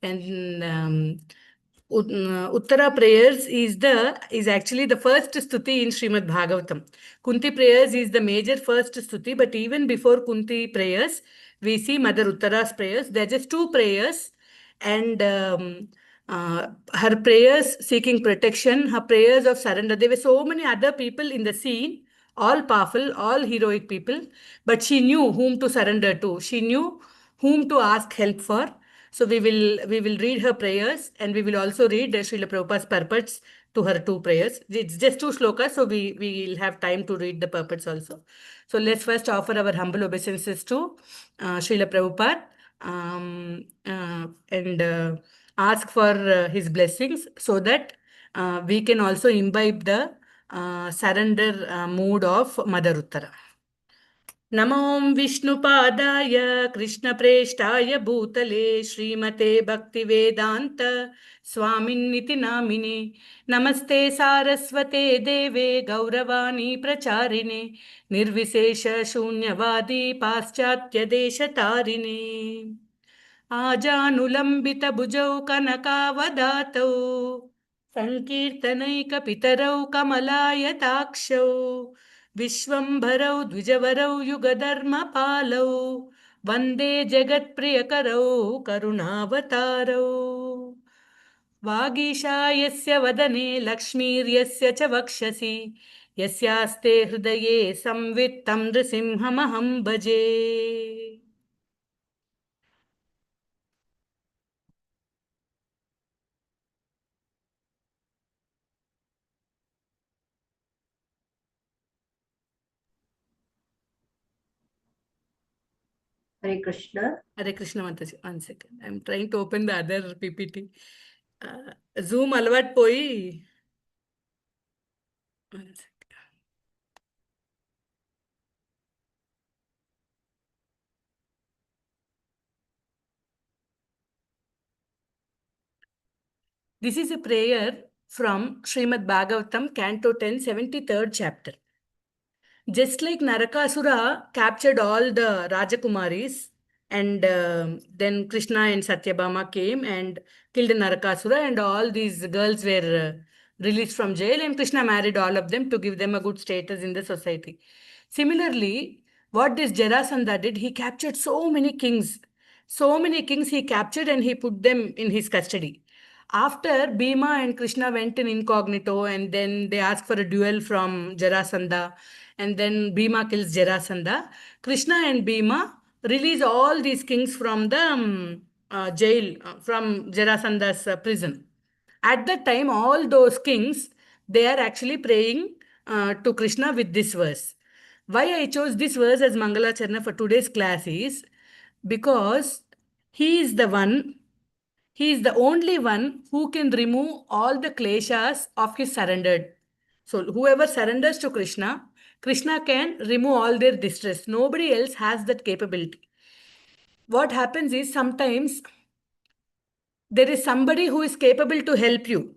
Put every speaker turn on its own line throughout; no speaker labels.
And Uttara prayers is actually the first stuti in Srimad Bhagavatam. Kunti prayers is the major first stuti, but even before Kunti prayers, we see Mother Uttara's prayers. They're just two prayers, and her prayers seeking protection, her prayers of surrender. There were so many other people in the scene, all powerful, all heroic people, but she knew whom to surrender to. She knew whom to ask help for. So we will read her prayers, and we will also read Srila Prabhupada's purports to her two prayers. It's just two slokas, so we will have time to read the purports also. So let's first offer our humble obeisances to Srila Prabhupada, and ask for his blessings so that we can also imbibe the surrender mood of Mother Uttara. नमो विष्णुपादाय कृष्णप्रेष्ठाय भूतले श्रीमते भक्तिवेदान्त स्वामिन्निति नामिने नमस्ते सारस्वते देवे गौरवाणी प्रचारिणे निर्विशेष शून्यवादी पाश्चात्यदेशतारिणे आजानुलम्बितभुजौ कनकावदातौ सङ्कीर्तनैकपितरौ कमलायताक्षौ विश्वम्भरौ द्विजवरौ युगधर्मपालौ वन्दे जगत्प्रियकरौ करुणावतारौ वागीशायस्य वदने लक्ष्मीर्यस्य च वक्षसि यस्यास्ते हृदये संवित्तं नृसिंहमहं भजे.
Hare Krishna.
Hare Krishna Mataji. 1 second. I'm trying to open the other PPT. Zoom alvat poi. 1 second. This is a prayer from Srimad Bhagavatam, Canto 10, 73rd chapter. Just like Narakasura captured all the Rajakumaris, and then Krishna and Satyabhama came and killed Narakasura, and all these girls were released from jail, and Krishna married all of them to give them a good status in the society. Similarly, what this Jarasandha did, he captured so many kings. So many kings he captured and he put them in his custody. After Bhima and Krishna went in incognito, and then they asked for a duel from Jarasandha, and then Bhima kills Jarasandha. Krishna and Bhima release all these kings from the jail, from Jarasandha's prison. At that time, all those kings, they are actually praying to Krishna with this verse. Why I chose this verse as Mangalacharna for today's class is because he is the one, he is the only one who can remove all the kleshas of his surrendered. So whoever surrenders to Krishna, Krishna can remove all their distress. Nobody else has that capability. What happens is sometimes there is somebody who is capable to help you,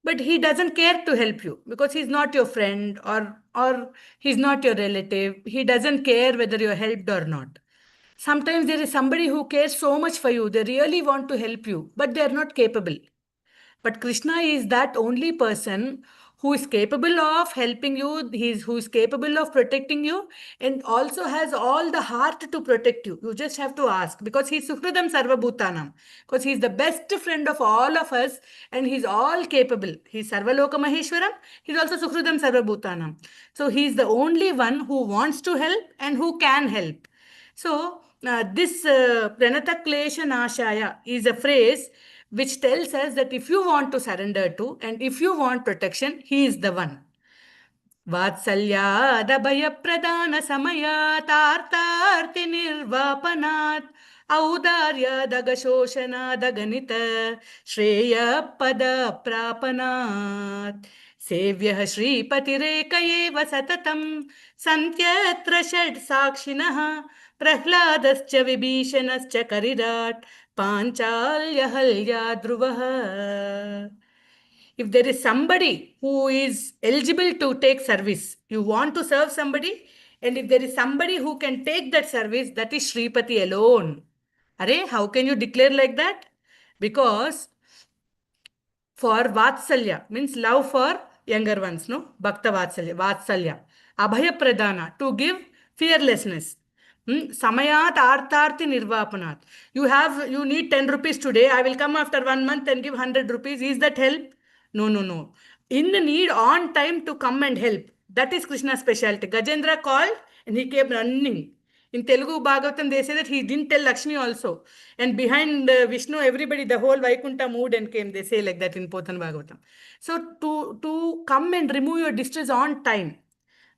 but he doesn't care to help you because he's not your friend, or he's not your relative. He doesn't care whether you're helped or not. Sometimes there is somebody who cares so much for you. They really want to help you, but they are not capable. But Krishna is that only person who is capable of helping you, who is capable of protecting you, and also has all the heart to protect you. You just have to ask, because he's Suhridam Sarvabhutanam, because he's the best friend of all of us, and he's all capable. He's Sarvaloka Maheshwaram, he's also Suhridam Sarvabhutanam. So he's the only one who wants to help and who can help. So this Pranata Klesha Nashaya is a phrase which tells us that if you want to surrender to and if you want protection, he is the one. Vatsalyadabhaya samaya nirvapanat औदार्यादगशोषणादगणित श्रेयपदप्रापनात् सेव्यः श्रीपतिरेक एव सततं सन्त्यत्र षड् साक्षिणः प्रह्लादश्च विभीषणश्च करिराट् पाञ्चाल्यहल्या ध्रुवः. If there is somebody who is eligible to take service, you want to serve somebody, and if there is somebody who can take that service, that is Shripati alone. Are, how can you declare like that? Because for Vatsalya means love for younger ones, no? Bhakta Vatsalya. Abhaya Pradana, to give fearlessness. Samayat Artharti Nirvapanat. You need 10 rupees today. I will come after 1 month and give 100 rupees. Is that help? No, no, no. In the need, on time to come and help. That is Krishna's specialty. Gajendra called and he came running. In Telugu Bhagavatam, they say that he didn't tell Lakshmi also. And behind Vishnu, everybody, the whole Vaikunta moved and came. They say like that in Pothan Bhagavatam. So to come and remove your distress on time.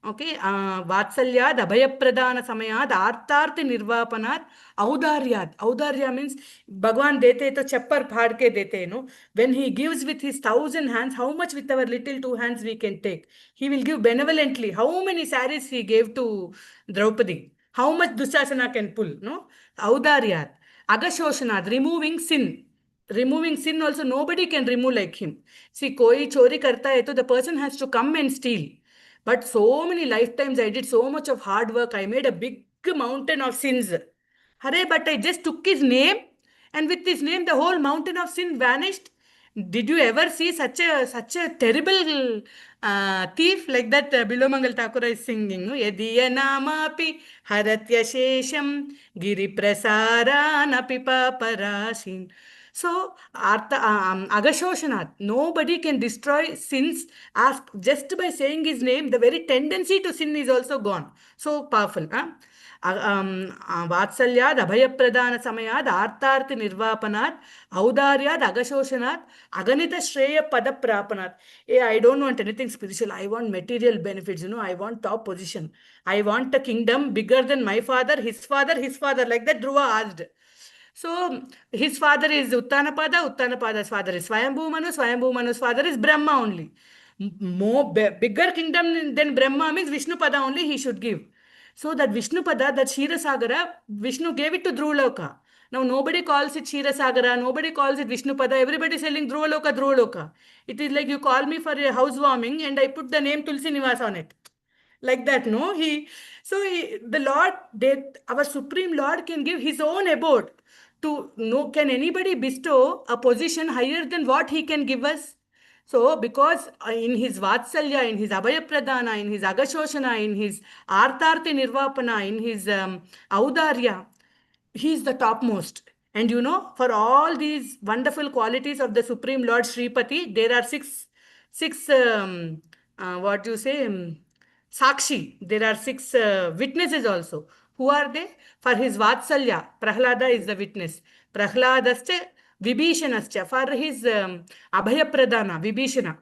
Okay, Vatsalyad, Abhayapradana Samayad, Artarthi Nirvapanat, Audaryad. Audarya means Bhagwan dete to chappar phadke dete, no? When he gives with his 1,000 hands, how much with our little 2 hands we can take? He will give benevolently. How many saris he gave to Draupadi? How much Dushasana can pull, no? Audaryad. Agashoshanad, removing sin. Removing sin also, nobody can remove like him. See, koi chori karta hai to the person has to come and steal. But so many lifetimes I did so much of hard work. I made a big mountain of sins. Hare, but I just took his name, and with his name, the whole mountain of sin vanished. Did you ever see such a terrible thief like that? Bilomangal Thakur is singing. No? Yadiya namapi haratya shesham giri prasaranapi paparasin. So, Agashoshanat, nobody can destroy sins as just by saying his name. The very tendency to sin is also gone. So powerful. Huh? Vatsalyad, Abhayapradana Samayad, Artharthi Nirvapanat, Audaryad, Agashoshanat, Aganita Shreya Pada Prapanat. Hey, I don't want anything spiritual. I want material benefits. I want top position. I want a kingdom bigger than my father, his father, his father. Like that Dhruva asked. So his father is Uttanapada's father is Swayambhu Manu's father is Brahma only. Bigger kingdom than Brahma means Vishnupada only he should give. So that Vishnupada, that Ksheerasagara, Vishnu gave it to Dhruvaloka. Now nobody calls it Ksheerasagara, nobody calls it Vishnupada, everybody is selling Dhruvaloka, Dhruvaloka. It is like you call me for a housewarming and I put the name Tulsi Nivas on it. Like that, no? The Lord, our Supreme Lord can give his own abode. Can anybody bestow a position higher than what he can give us? So, because in his Vatsalya, in his Abhaya Pradana, in his Agashoshana, in his Artharthi Nirvapana, in his Audarya, he is the topmost. And for all these wonderful qualities of the Supreme Lord Sripati, there are six what you say, Sakshi. There are six witnesses also. Who are they? For his Vatsalya, Prahlada is the witness. Prahladascha, Vibhishanascha. For his Abhaya Pradana, Vibhishana.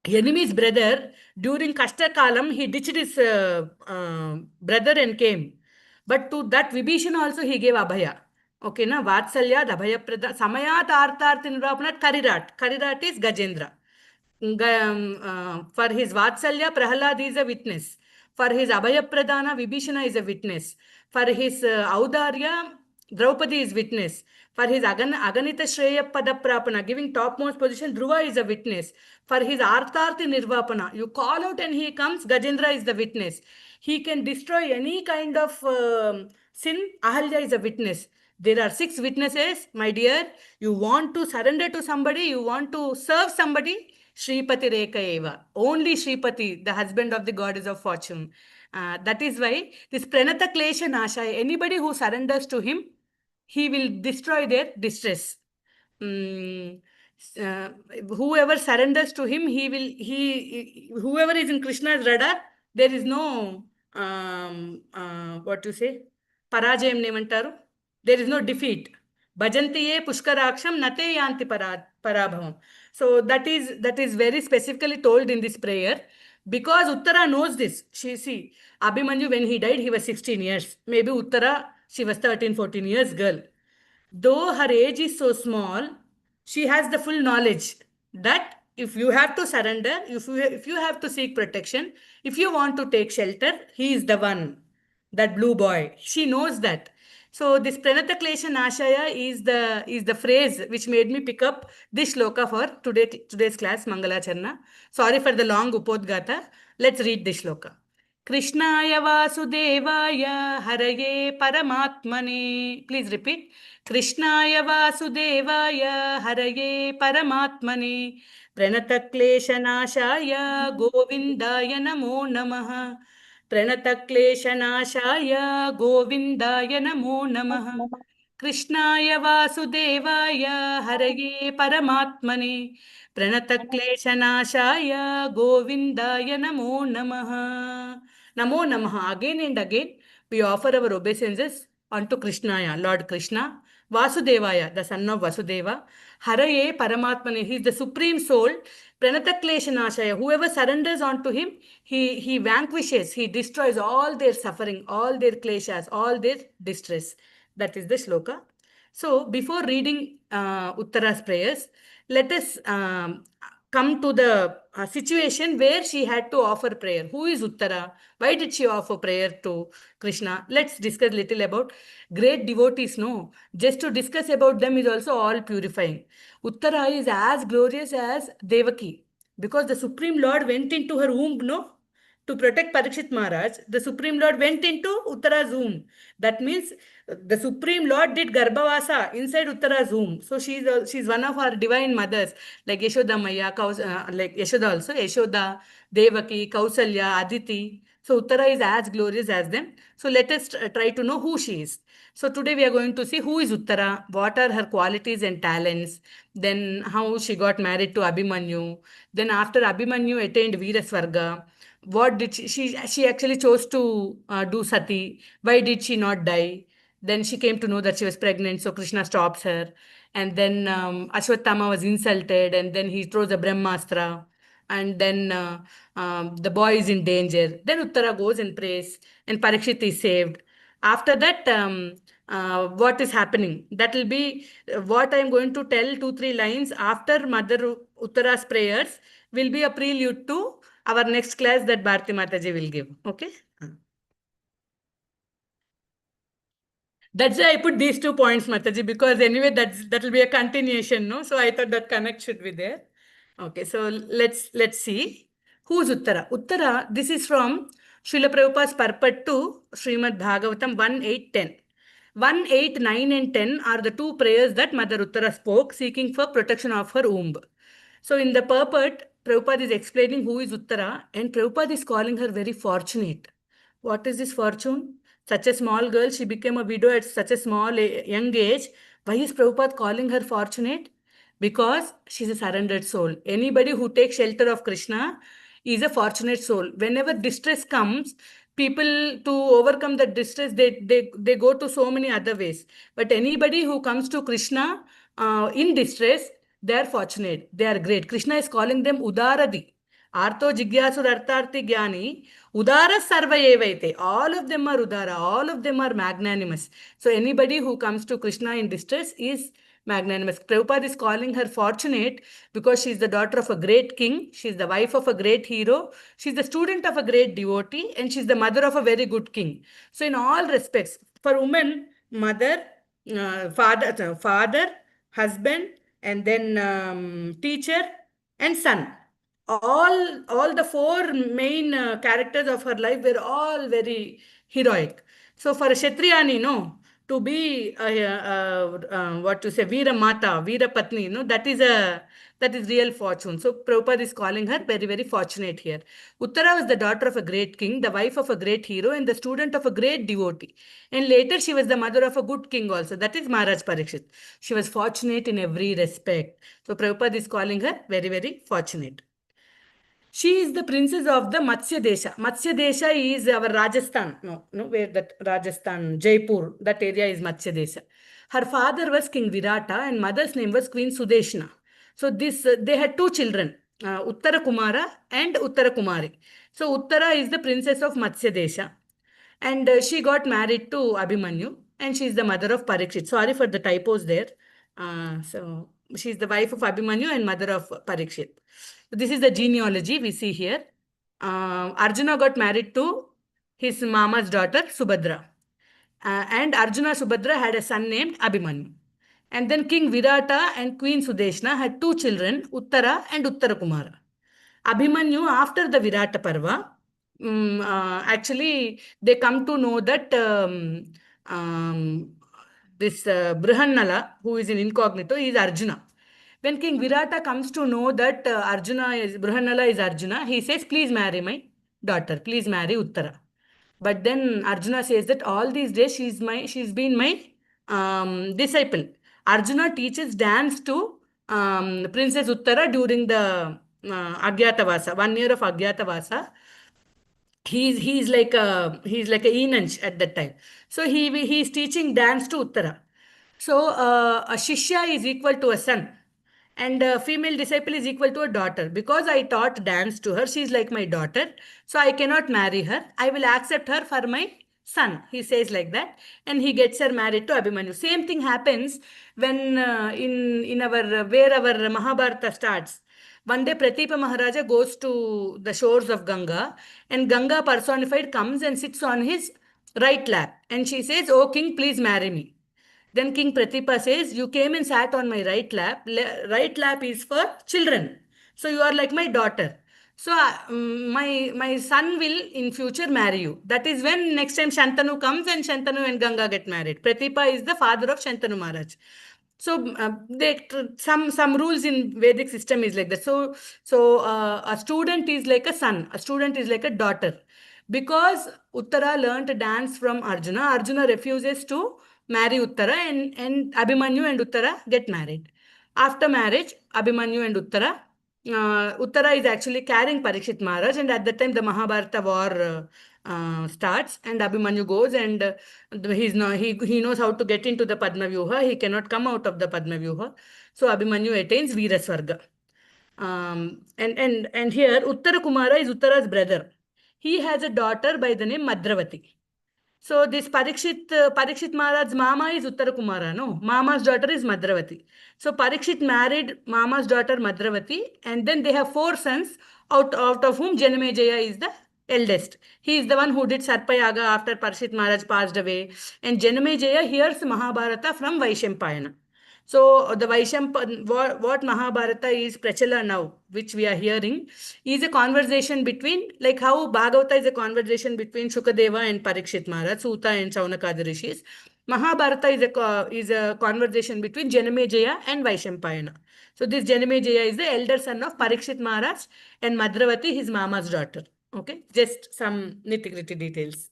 Enemy's brother, during Kashta Kalam, he ditched his brother and came. But to that Vibhishana also he gave Abhaya. Okay, na Vatsalya, Abhaya Pradana, Samayat Artharthi Nirvapanat, Karirat. Karirat is Gajendra. For his Vatsalya, Prahlad is a witness. For his Abhaya Pradana, Vibhishana is a witness. For his Audarya, Draupadi is witness. For his Aganita Shreya Pada Prapana, giving topmost position, Dhruva is a witness. For his Artharthi Nirvapana, you call out and he comes, Gajendra is the witness. He can destroy any kind of sin, Ahalya is a witness. There are 6 witnesses, my dear. You want to surrender to somebody, you want to serve somebody, Shripati Rekha Eva. Only Shripati, the husband of the goddess of fortune. That is why this Pranata Klesha Nasha, anybody who surrenders to him, he will destroy their distress. Whoever surrenders to him, whoever is in Krishna's radar, there is no, what to say, Parajayam nemantaru. There is no defeat. Bhajantiye pushkaraksham nate yanti parabhavam. So that is very specifically told in this prayer. Because Uttara knows this. See, Abhimanyu, when he died, he was 16 years. Maybe Uttara, she was 13, 14 years girl. Though her age is so small, she has the full knowledge that if you have to surrender, if you have to seek protection, if you want to take shelter, he is the one, that blue boy. She knows that. So this Pranata Klesha Nashaya is the phrase which made me pick up this shloka for today's class, Mangalacharna. Sorry for the long Upodgata. Let's read this shloka. Krishnaya Vasudevaya Haraye Paramatmane. Please repeat. Krishnaya Vasudevaya Haraye Paramatmane. Pranatakleshanashaya Govindaya Namo Namaha. Pranatakleshanashaya Govindaya Namo Namaha. कृष्णाय वासुदेवाय हरये परमात्मने प्रणतक्लेशनाशाय गोविन्दाय नमो नमः. Namo Namaha. Again and again, we offer our obeisances unto Krishnaya, Lord Krishna, Vasudevaya, the son of Vasudeva, Haraye Paramatmane, he is the supreme soul, Pranatakleshanashaya, whoever surrenders unto him, he vanquishes, he destroys all their suffering, all their kleshas, all their distress. That is the shloka. So, before reading Uttara's prayers, let us come to the situation where she had to offer prayer. Who is Uttara? Why did she offer prayer to Krishna? Let's discuss little about great devotees. No, just to discuss about them is also all purifying. Uttara is as glorious as Devaki because the Supreme Lord went into her womb. No, to protect Parikshit Maharaj, the Supreme Lord went into Uttara's womb. That means the Supreme Lord did Garbhavasa inside Uttara's womb. So she's one of our divine mothers, like Yashoda Maya, like Yashoda also, Yashoda, Devaki, Kausalya, Aditi. So Uttara is as glorious as them. So let us try to know who she is. So today we are going to see who is Uttara, what are her qualities and talents, then how she got married to Abhimanyu, then after Abhimanyu attained Veera Swarga, what did she actually chose to do sati, why did she not die, then she came to know that she was pregnant, so Krishna stops her, and then Ashwatthama was insulted, and then he throws a brahmastra, and then the boy is in danger, then Uttara goes and prays, and Parikshit is saved. After that, what is happening, that will be what I am going to tell 2 3 lines after Mother Uttara's prayers will be a prelude to our next class that Bharti Mataji will give. Okay. That's why I put these 2 points, Mataji, because anyway, that will be a continuation, no? So I thought that connect should be there. Okay, so let's see. Who's Uttara? Uttara, this is from Srila Prabhupada's purport to Srimad Bhagavatam 1, 8, 10. 1, 8, 9, and 10 are the two prayers that Mother Uttara spoke, seeking for protection of her womb. So in the purport, Prabhupada is explaining who is Uttara, and Prabhupada is calling her very fortunate. What is this fortune? Such a small girl, she became a widow at such a young age. Why is Prabhupada calling her fortunate? Because she's a surrendered soul. Anybody who takes shelter of Krishna is a fortunate soul. Whenever distress comes, people to overcome the distress, they go to so many other ways. But anybody who comes to Krishna in distress, they are fortunate. They are great. Krishna is calling them Udaradi. Artho Jigyasur Artharthi Jnani, Udara Sarva Evaite. All of them are Udara. All of them are magnanimous. So anybody who comes to Krishna in distress is magnanimous. Prabhupada is calling her fortunate because she is the daughter of a great king. She is the wife of a great hero. She is the student of a great devotee. And she is the mother of a very good king. So in all respects, for women, mother, father, husband, and then teacher and son, all the four main characters of her life were all very heroic. So for a Kshatriyani, no, to be what to say, Veera Mata, Veera Patni, no, that is real fortune. So Prabhupada is calling her very, very fortunate here. Uttara was the daughter of a great king, the wife of a great hero, and the student of a great devotee. And later she was the mother of a good king also. That is Maharaj Parikshit. She was fortunate in every respect. So Prabhupada is calling her very, very fortunate. She is the princess of the Matsya Desha. Matsya Desha is our Rajasthan. No, where that Rajasthan, Jaipur, that area is Matsya Desha. Her father was King Virata and mother's name was Queen Sudeshna. So this they had two children, Uttara Kumara and Uttara Kumari. So Uttara is the princess of Matsya Desha, and she got married to Abhimanyu, and she is the mother of Parikshit. Sorry for the typos there. So she is the wife of Abhimanyu and mother of Parikshit. So this is the genealogy we see here. Arjuna got married to his mama's daughter Subhadra, and Arjuna Subhadra had a son named Abhimanyu. And then King Virata and Queen Sudeshna had two children, Uttara and Uttara Kumara. Abhimanyu, after the Virata Parva, Actually, they come to know that um, this Brihannala, who is in incognito, is Arjuna. When King Virata comes to know that Brihannala is Arjuna, he says, "Please marry my daughter. Please marry Uttara." But then Arjuna says that all these days she's been my disciple. Arjuna teaches dance to Princess Uttara during the Agyatavasa, 1 year of Agyatavasa. He's like a Enanch at that time. So he's teaching dance to Uttara. So a Shishya is equal to a son, and a female disciple is equal to a daughter. Because I taught dance to her, she's like my daughter. So I cannot marry her. I will accept her for my son. He says like that, and he gets her married to Abhimanyu. Same thing happens when in our where our Mahabharata starts. One day, Pratipa Maharaja goes to the shores of Ganga, and Ganga personified comes and sits on his right lap. And she says, "Oh, king, please marry me." Then King Pratipa says, "You came and sat on my right lap. Right lap is for children. So you are like my daughter. So my son will in future marry you." That is when next time Shantanu comes and Shantanu and Ganga get married. Pratipa is the father of Shantanu Maharaj. So some rules in Vedic system is like that. So a student is like a son, a student is like a daughter. Because Uttara learned dance from Arjuna, Arjuna refuses to marry Uttara, and Abhimanyu and Uttara get married. After marriage, Abhimanyu and Uttara is actually carrying Parikshit Maharaj, and at that time the Mahabharata war starts, and Abhimanyu goes, and he knows how to get into the Padma Vyuha. He cannot come out of the Padma Vyuha, so Abhimanyu attains Veera Swarga. And here Uttara Kumara is Uttara's brother. He has a daughter by the name Madravati. So this Parikshit Maharaj's mama is Uttara Kumara, no? Mama's daughter is Madravati. So Parikshit married Mama's daughter Madravati, and then they have 4 sons, out of whom Janamejaya is the eldest. He is the one who did Sarpayaga after Parikshit Maharaj passed away. And Janamejaya hears Mahabharata from Vaishampayana. So the what Mahabharata is Prachala now, which we are hearing, is a conversation between, like how Bhagavata is a conversation between Shukadeva and Parikshit Maharaj, Suta and Shaunaka rishis. Mahabharata is a conversation between Janamejaya and Vaishampayana. So this Janamejaya is the elder son of Parikshit Maharaj, and Madravati his mama's daughter. Okay, just some nitty-gritty details.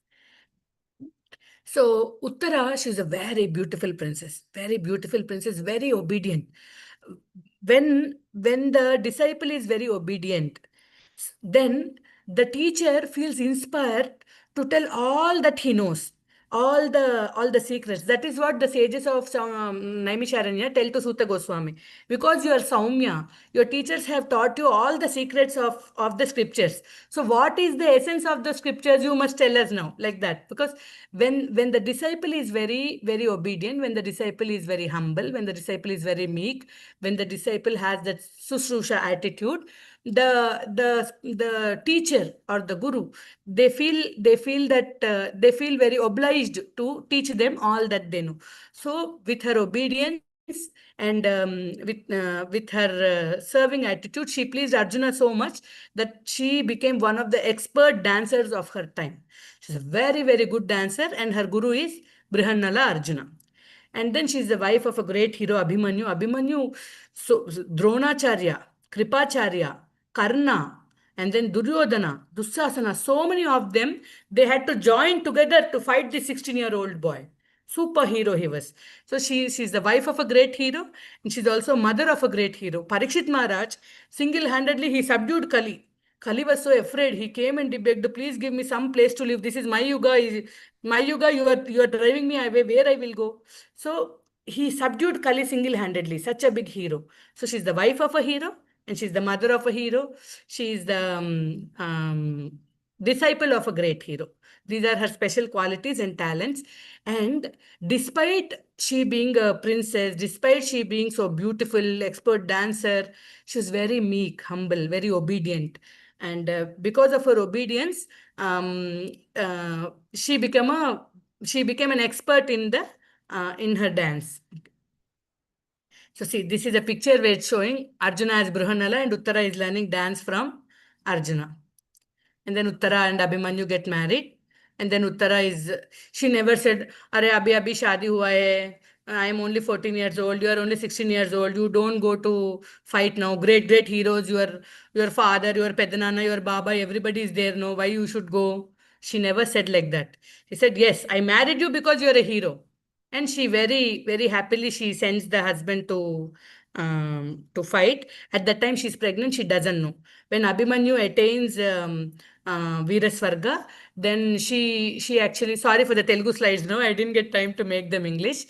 So Uttara, she's a very beautiful princess, very obedient. When the disciple is very obedient, then the teacher feels inspired to tell all that he knows, all the secrets. That is what the sages of Naimisharanya tell to Sutta Goswami. Because you are Saumya, your teachers have taught you all the secrets of the scriptures. So what is the essence of the scriptures? You must tell us now, like that. Because when the disciple is very very obedient, when the disciple is very humble, when the disciple is very meek, when the disciple has that susrusha attitude, the teacher or the guru, they feel that they feel very obliged to teach them all that they know. So with her obedience and with her serving attitude, she pleased Arjuna so much that she became one of the expert dancers of her time. She's a very very good dancer, and her guru is Brihannala Arjuna. And then she's the wife of a great hero, Abhimanyu. So Dronacharya, Kripacharya, Karna, and then Duryodhana, Dussasana, so many of them, they had to join together to fight the 16-year-old boy. Superhero he was. So she's the wife of a great hero, and she's also mother of a great hero. Parikshit Maharaj, single-handedly, he subdued Kali. Kali was so afraid. He came and he begged, "Please give me some place to live. This is my yuga. My yuga. You are driving me away. Where I will go?" So he subdued Kali single-handedly. Such a big hero. So she's the wife of a hero, and she's the mother of a hero. She is the disciple of a great hero. These are her special qualities and talents. And despite she being a princess, despite she being so beautiful, expert dancer, she's very meek, humble, very obedient. And because of her obedience, she became an expert in her dance. So see, this is a picture where it's showing Arjuna as Brihannala and Uttara is learning dance from Arjuna. And then Uttara and Abhimanyu get married. And then Uttara is, she never said, Are abhi shadi hua hai. I am only 14 years old. You are only 16 years old. You don't go to fight now. Great, great heroes. Your father, your Pedanana, your Baba, everybody is there. No, why you should go? She never said like that. She said, Yes, I married you because you are a hero. And she very, very happily she sends the husband to fight. At that time, she's pregnant. She doesn't know. When Abhimanyu attains Veeraswarga, then she actually, sorry for the Telugu slides, no, I didn't get time to make them English.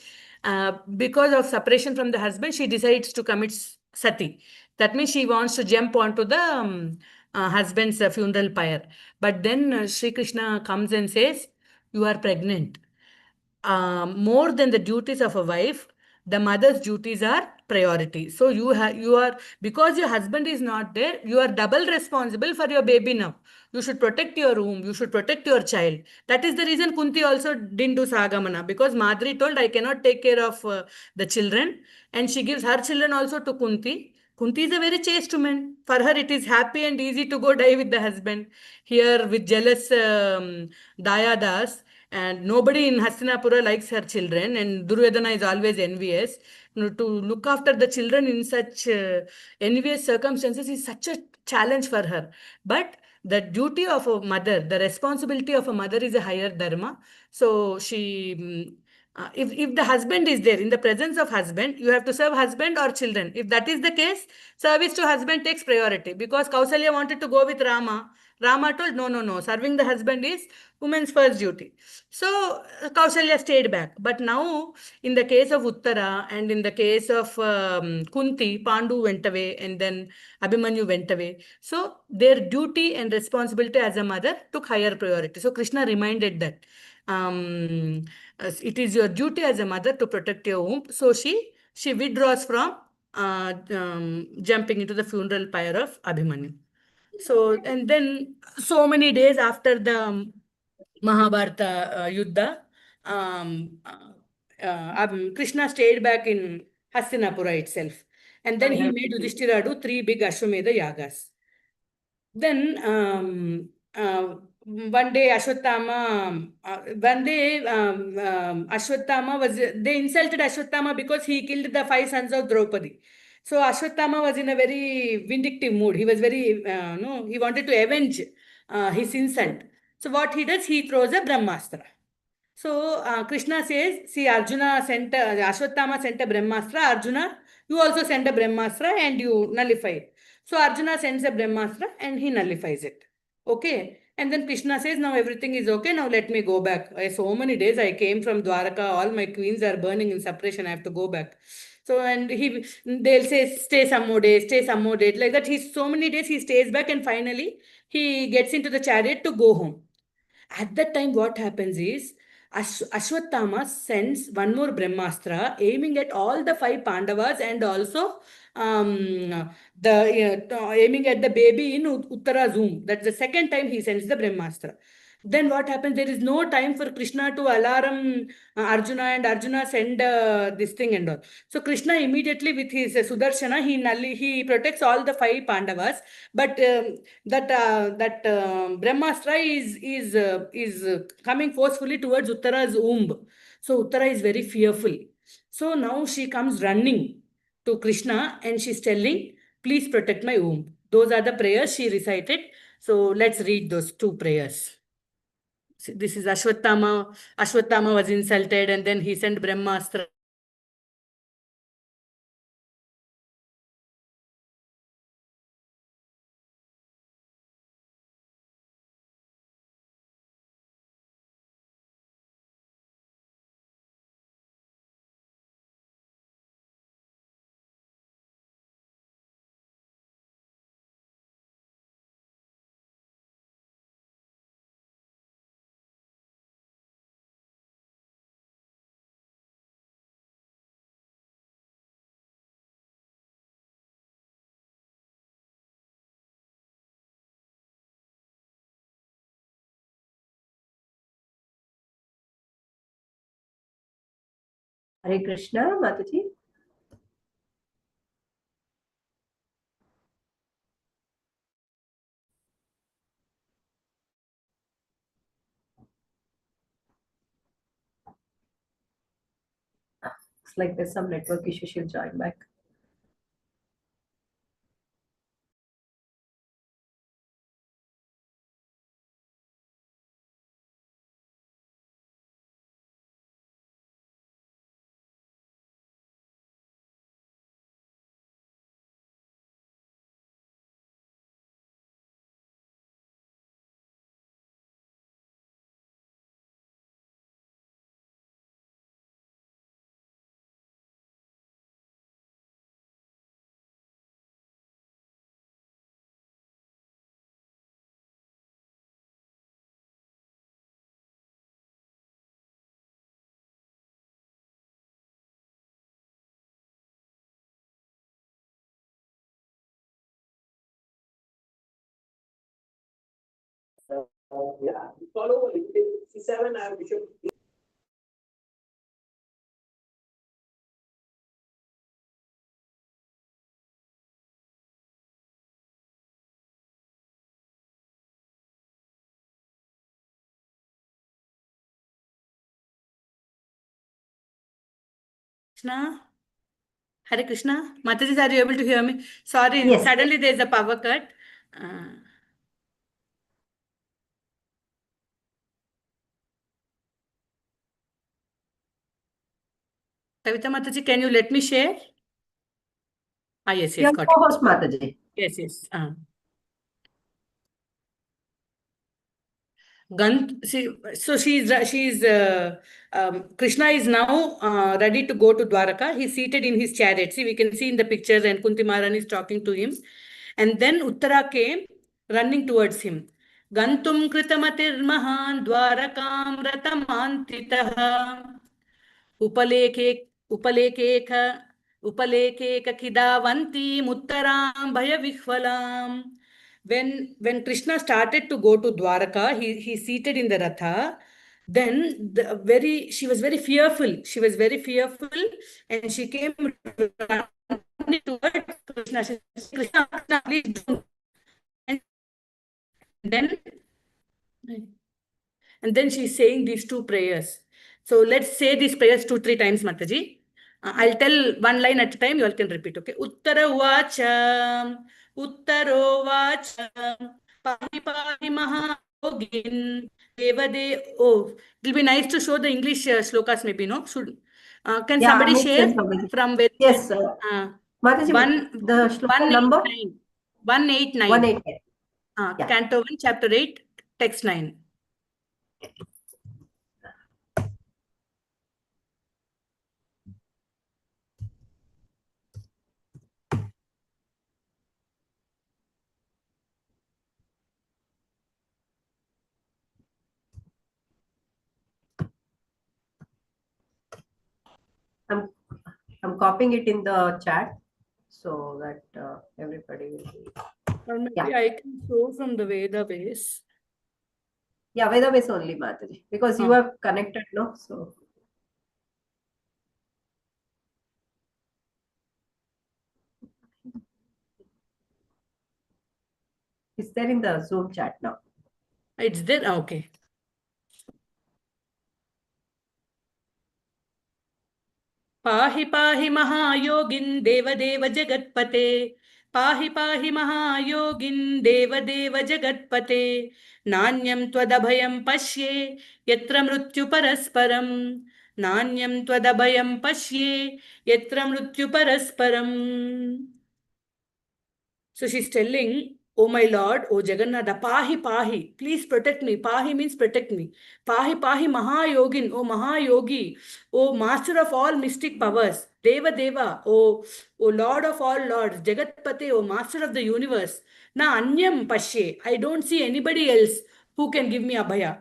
Because of separation from the husband, she decides to commit sati. That means she wants to jump onto the husband's funeral pyre. But then Sri Krishna comes and says, You are pregnant. More than the duties of a wife, the mother's duties are priority. So you are, because your husband is not there, you are double responsible for your baby now. You should protect your womb. You should protect your child. That is the reason Kunti also didn't do Sagamana, because Madri told, I cannot take care of the children, and she gives her children also to Kunti. Kunti is a very chaste woman. For her, it is happy and easy to go die with the husband. Here, with jealous Dayadas, and nobody in Hastinapura likes her children, and Duryodhana is always envious. To look after the children in such envious circumstances is such a challenge for her. But the duty of a mother, the responsibility of a mother is a higher dharma. So if the husband is there, in the presence of husband, you have to serve husband or children. If that is the case, service to husband takes priority, because Kausalya wanted to go with Rama. Rama told, no, no, no, serving the husband is woman's first duty. So Kausalya stayed back. But now, in the case of Uttara and in the case of Kunti, Pandu went away and then Abhimanyu went away. So their duty and responsibility as a mother took higher priority. So Krishna reminded that it is your duty as a mother to protect your womb. So she withdraws from jumping into the funeral pyre of Abhimanyu. So, and then so many days after the Mahabharata Yuddha, Krishna stayed back in Hastinapura itself. And then he made Yudhishthira do three big Ashwamedha yagas. Then one day Ashwatthama they insulted Ashwatthama because he killed the five sons of Draupadi. So Ashwatthama was in a very vindictive mood. He was very, no, he wanted to avenge his insult. So what he does, he throws a Brahmastra. So Krishna says, see, Ashwatthama sent a Brahmastra. Arjuna, you also send a Brahmastra and you nullify it. So Arjuna sends a Brahmastra and he nullifies it. Okay. And then Krishna says, now everything is okay. Now let me go back. So many days I came from Dwaraka. All my queens are burning in separation. I have to go back. So, and they'll say, stay some more days, stay some more days. Like that, he's so many days he stays back and finally he gets into the chariot to go home. At that time, what happens is Ashwatthama sends one more Brahmastra aiming at all the five Pandavas and also aiming at the baby in Uttara's womb. That's the second time he sends the Brahmastra. Then what happens? There is no time for Krishna to alarm Arjuna, and Arjuna send this thing and all. So Krishna immediately with his Sudarshana, he protects all the five Pandavas. But that Brahmastra is coming forcefully towards Uttara's womb. So Uttara is very fearful. So now she comes running to Krishna and she's telling, please protect my womb. Those are the prayers she recited. So let's read those two prayers. This is Ashwatthama. Ashwatthama was insulted and then he sent Brahmastra.
Hare Krishna, Mataji. looks like there's some network issue. She'll join back.
Yeah, follow C7. I have Bishop.
Krishna, Hare Krishna. Mataji, are you able to hear me? Sorry,
Yes.
suddenly there's a power cut. Uh, Kavita Mataji, can you let me share? Ah, yes, yes,
Your
got it.
co-host Mataji.
Yes, yes. So Krishna is now ready to go to Dwaraka. He's seated in his chariot. See, we can see in the pictures, and Kunti Maharani is talking to him. And then Uttara came running towards him. Gantum Kritamatir Mahan Dwarakam Ratamantitaha. उपलेखे उपलेखेख उपलेखेकखिदावन्तीम् उत्तरां भयविह्वलाम्. When Krishna started to go to Dwaraka, he seated in the ratha. Then she was very fearful. She was very fearful, and she came running towards Krishna. She said, Krishna, Krishna, please don't. And then And then she's saying these two prayers. So let's say these prayers 2, 3 times, Mataji. I'll tell one line at a time, you all can repeat, okay? Uttara Vacha, Uttaro Vacha, Pahi Pahi Mahayogin, Devade. Oh, it'll be nice to show the English slokas, maybe, no? Can
Yeah,
somebody
makes
share
sense, Mataji.
from where?
Yes,
Uh,
Mataji,
one,
the shloka number
189. 189.
188. Yeah,
Canto 1, chapter 8, text 9.
I'm I'm copying it in the chat so that everybody will see.
Or
Yeah,
maybe I can show from the Veda base.
yeah, Veda base only, Mataji, because you
Huh.
have connected, no? So it's there in the Zoom chat now.
It's there. Okay. पाहि पाहि महायोगिन् देवदेव जगत्पते पाहि पाहि महायोगिन् देवदेव जगत्पते नान्यं त्वदभयं पश्ये यत्र मृत्युपरस्परं नान्यं त्वदभयं पश्ये यत्र मृत्युपरस्परम्. So she's telling, oh my Lord, oh Jagannatha, Pahi Pahi, please protect me. Pahi means protect me. Pahi Pahi Mahayogin, oh Mahayogi, oh Master of all mystic powers. Deva Deva, oh Lord of all lords. Jagatpate, oh Master of the universe. Na Anyam Pashe, I don't see anybody else who can give me abhaya.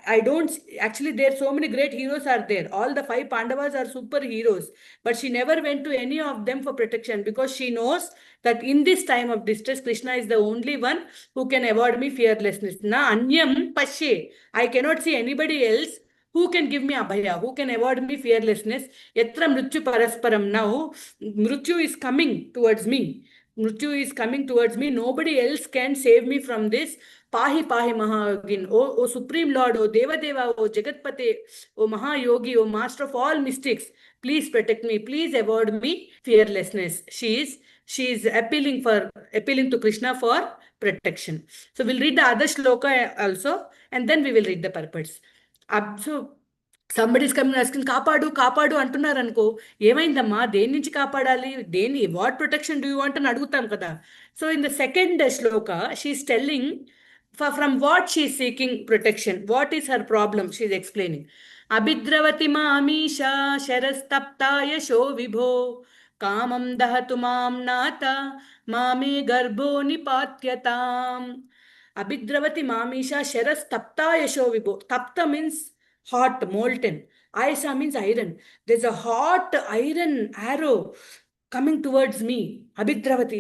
I don't, actually, there so many great heroes are there. All the 5 Pandavas are super heroes. But she never went to any of them for protection because she knows that in this time of distress, Krishna is the only one who can award me fearlessness. Na anyam pashe. I cannot see anybody else who can give me abhaya, who can award me fearlessness. Yatra mrityu parasparam. Now, mrityu is coming towards me. Mrityu is coming towards me. Nobody else can save me from this. Pahi Pahi Mahayogin. O Supreme Lord, O Deva Deva, O Jagatpate, O Mahayogi, O Master of all mystics, please protect me. Please award me fearlessness. She is appealing to Krishna for protection. So we'll read the other shloka also, and then we will read the purports. So somebody is coming asking, కాపాడు కాపాడు అంటున్నారు అనుకో, ఏమైందమ్మా, దేని నుంచి కాపాడాలి, దేని what protection do you want అని అడుగుతాం కదా. సో ఇన్ ద సెకండ్ శ్లోక she's telling from what she is seeking protection, what is her problem, she is explaining. అభిద్రవతి మామీషా శరస్తప్తాయ శో విభో కామం దహతు మాం నాథ మామే గర్భో నిపాత్యతాం. అభిద్రవతి మామీషా శరస్తప్తాయ శో విభో. తప్త means hot, molten. Ayasa means iron. There's a hot iron arrow coming towards me. Abhidravati,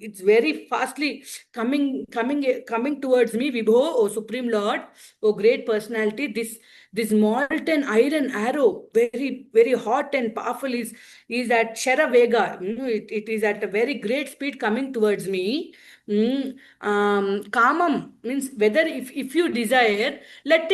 it's very fastly coming towards me. Vibho, O Supreme Lord, O great personality, this molten iron arrow, very very hot and powerful, is at Shara Vega. It is at a very great speed coming towards me. Kamam means whether, if you desire, let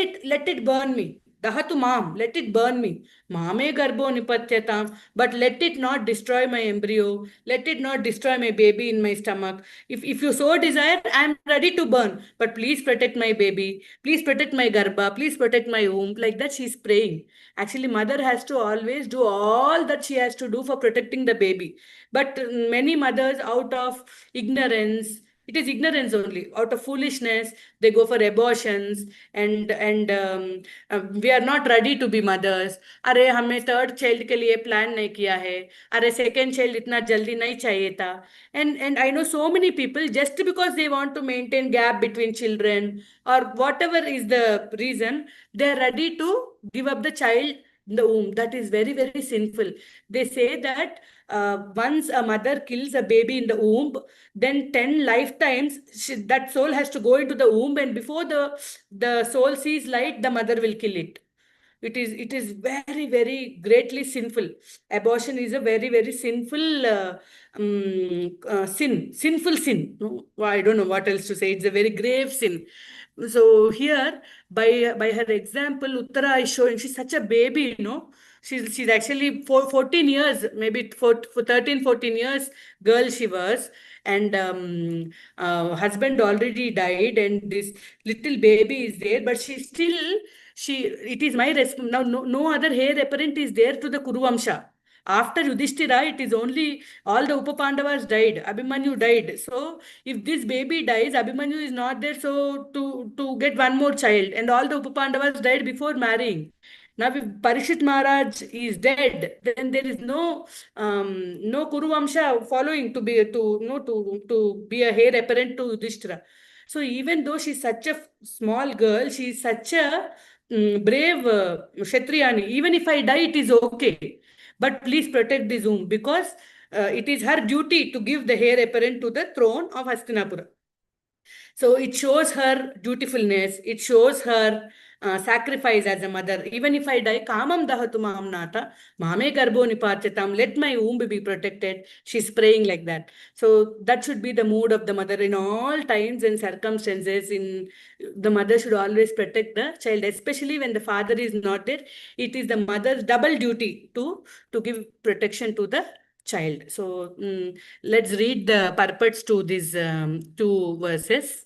it burn me. Dahatu mam, let it burn me. Mame garbo nipatyatam, but let it not destroy my embryo. Let it not destroy my baby in my stomach. If you so desire, I am ready to burn. But please protect my baby. Please protect my garba. Please protect my womb. Like that, she is praying. Actually, mother has to always do all that she has to do for protecting the baby. But many mothers, out of ignorance, it is ignorance only, out of foolishness, they go for abortions, and we are not ready to be mothers. अरे हमने third child के लिए plan नहीं किया है, अरे second child इतना जल्दी नहीं चाहिए था. And I know so many people, just because they want to maintain gap between children or whatever is the reason, they are ready to give up the child in the womb. That is very very sinful. They say that once a mother kills a baby in the womb, then 10 lifetimes that soul has to go into the womb, and before the soul sees light, the mother will kill it. It is very very greatly sinful. Abortion is a very very sinful sinful sin. No, I don't know what else to say. It's a very grave sin. So here, by her example, Uttara is showing she's such a baby, she's actually 14 years, maybe for 13 14 years girl she was. And husband already died, and this little baby is there, but she still, it is my now no other heir apparent is there to the Kuruvamsha. After Yudhishthira, it is only all the Upapandavas died. Abhimanyu died. So if this baby dies, Abhimanyu is not there, so to get one more child, and all the Upapandavas died before marrying. Now, if Parishit Maharaj is dead, then there is no Kuruvamsha following to be a heir apparent to Yudhishthira. So even though she's such a small girl, she is such a brave Kshatriyani. Even if I die, it is okay. But please protect this womb, because it is her duty to give the heir apparent to the throne of Hastinapura. So it shows her dutifulness. It shows her sacrifice as a mother. Even if I die, kamam dahatu maam nata, mame garbo nipatyatam, let my womb be protected. She's praying like that. So that should be the mood of the mother in all times and circumstances. The mother should always protect the child, especially when the father is not there. It is the mother's double duty to give protection to the child. So let's read the purports to these two verses.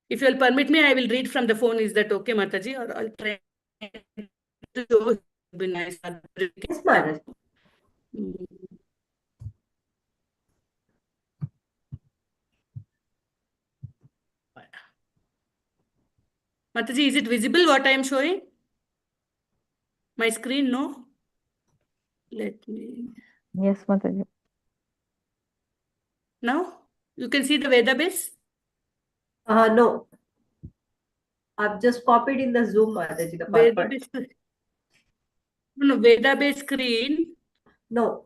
If you'll permit me, I will read from the phone. Is that okay, Mataji? Or I'll try to show. Be nice.
Yes, Mataji.
Mataji, is it visible what I am showing? My screen, no? Let me.
Yes, Mataji.
Now you can see the Veda base.
No. I've just copied in the Zoom, Mataji, the
Veda
purport.
base. No, Veda base screen.
No.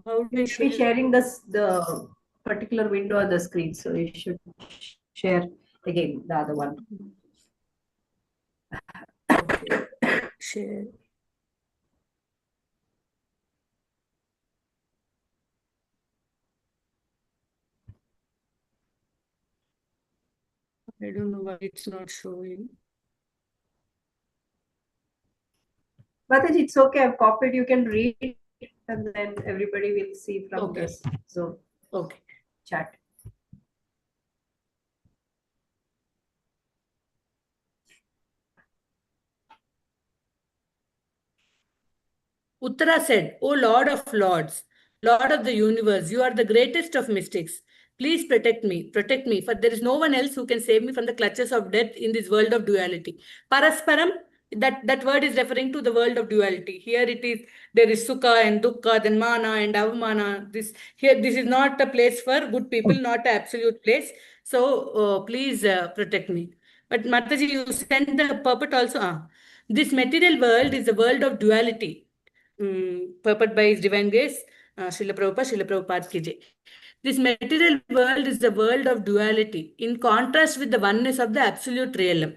How do
You
I
should be
share?
sharing the particular window on the screen, so you should share Again, the other one.
Okay. Share. I don't know why it's not showing.
Mataji, it's okay. I've copied. You can read, and then everybody will see from
Okay.
this Zoom
Okay.
chat.
Uttara said, O Lord of Lords, Lord of the universe, you are the greatest of mystics. Please protect me, for there is no one else who can save me from the clutches of death in this world of duality. Parasparam, that word is referring to the world of duality. Here it is, there is Sukha and Dukkha, then Mana and Avamana. This is not a place for good people, not an absolute place. So please protect me. But Mataji, you sent the puppet also. This material world is the world of duality, purport by His Divine Grace, Srila Prabhupada ki jai. This material world is the world of duality, in contrast with the oneness of the absolute realm.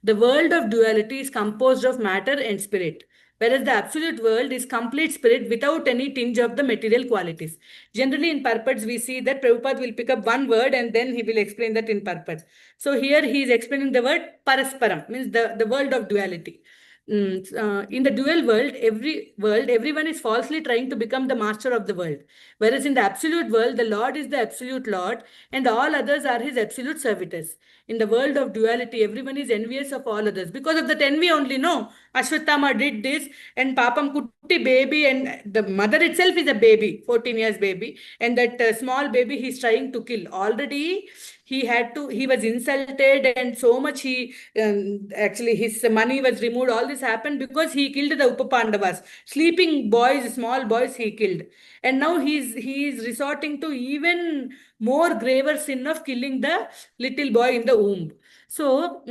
The world of duality is composed of matter and spirit, whereas the absolute world is complete spirit without any tinge of the material qualities. Generally, in purports, we see that Prabhupada will pick up one word and then he will explain that in purports. So here he is explaining the word parasparam, means the world of duality. In the dual world, everyone is falsely trying to become the master of the world. Whereas in the absolute world, the Lord is the absolute Lord and all others are his absolute servitors. In the world of duality, everyone is envious of all others. Because of that envy only, no, Ashwatthama did this and Papam Kutti baby, and the mother itself is a baby, 14 years baby, and that small baby he's trying to kill. Already he was insulted and so much actually his money was removed. All this happened because he killed the Upapandavas. Sleeping boys, small boys he killed. And now he is resorting to even more graver sin of killing the little boy in the womb. So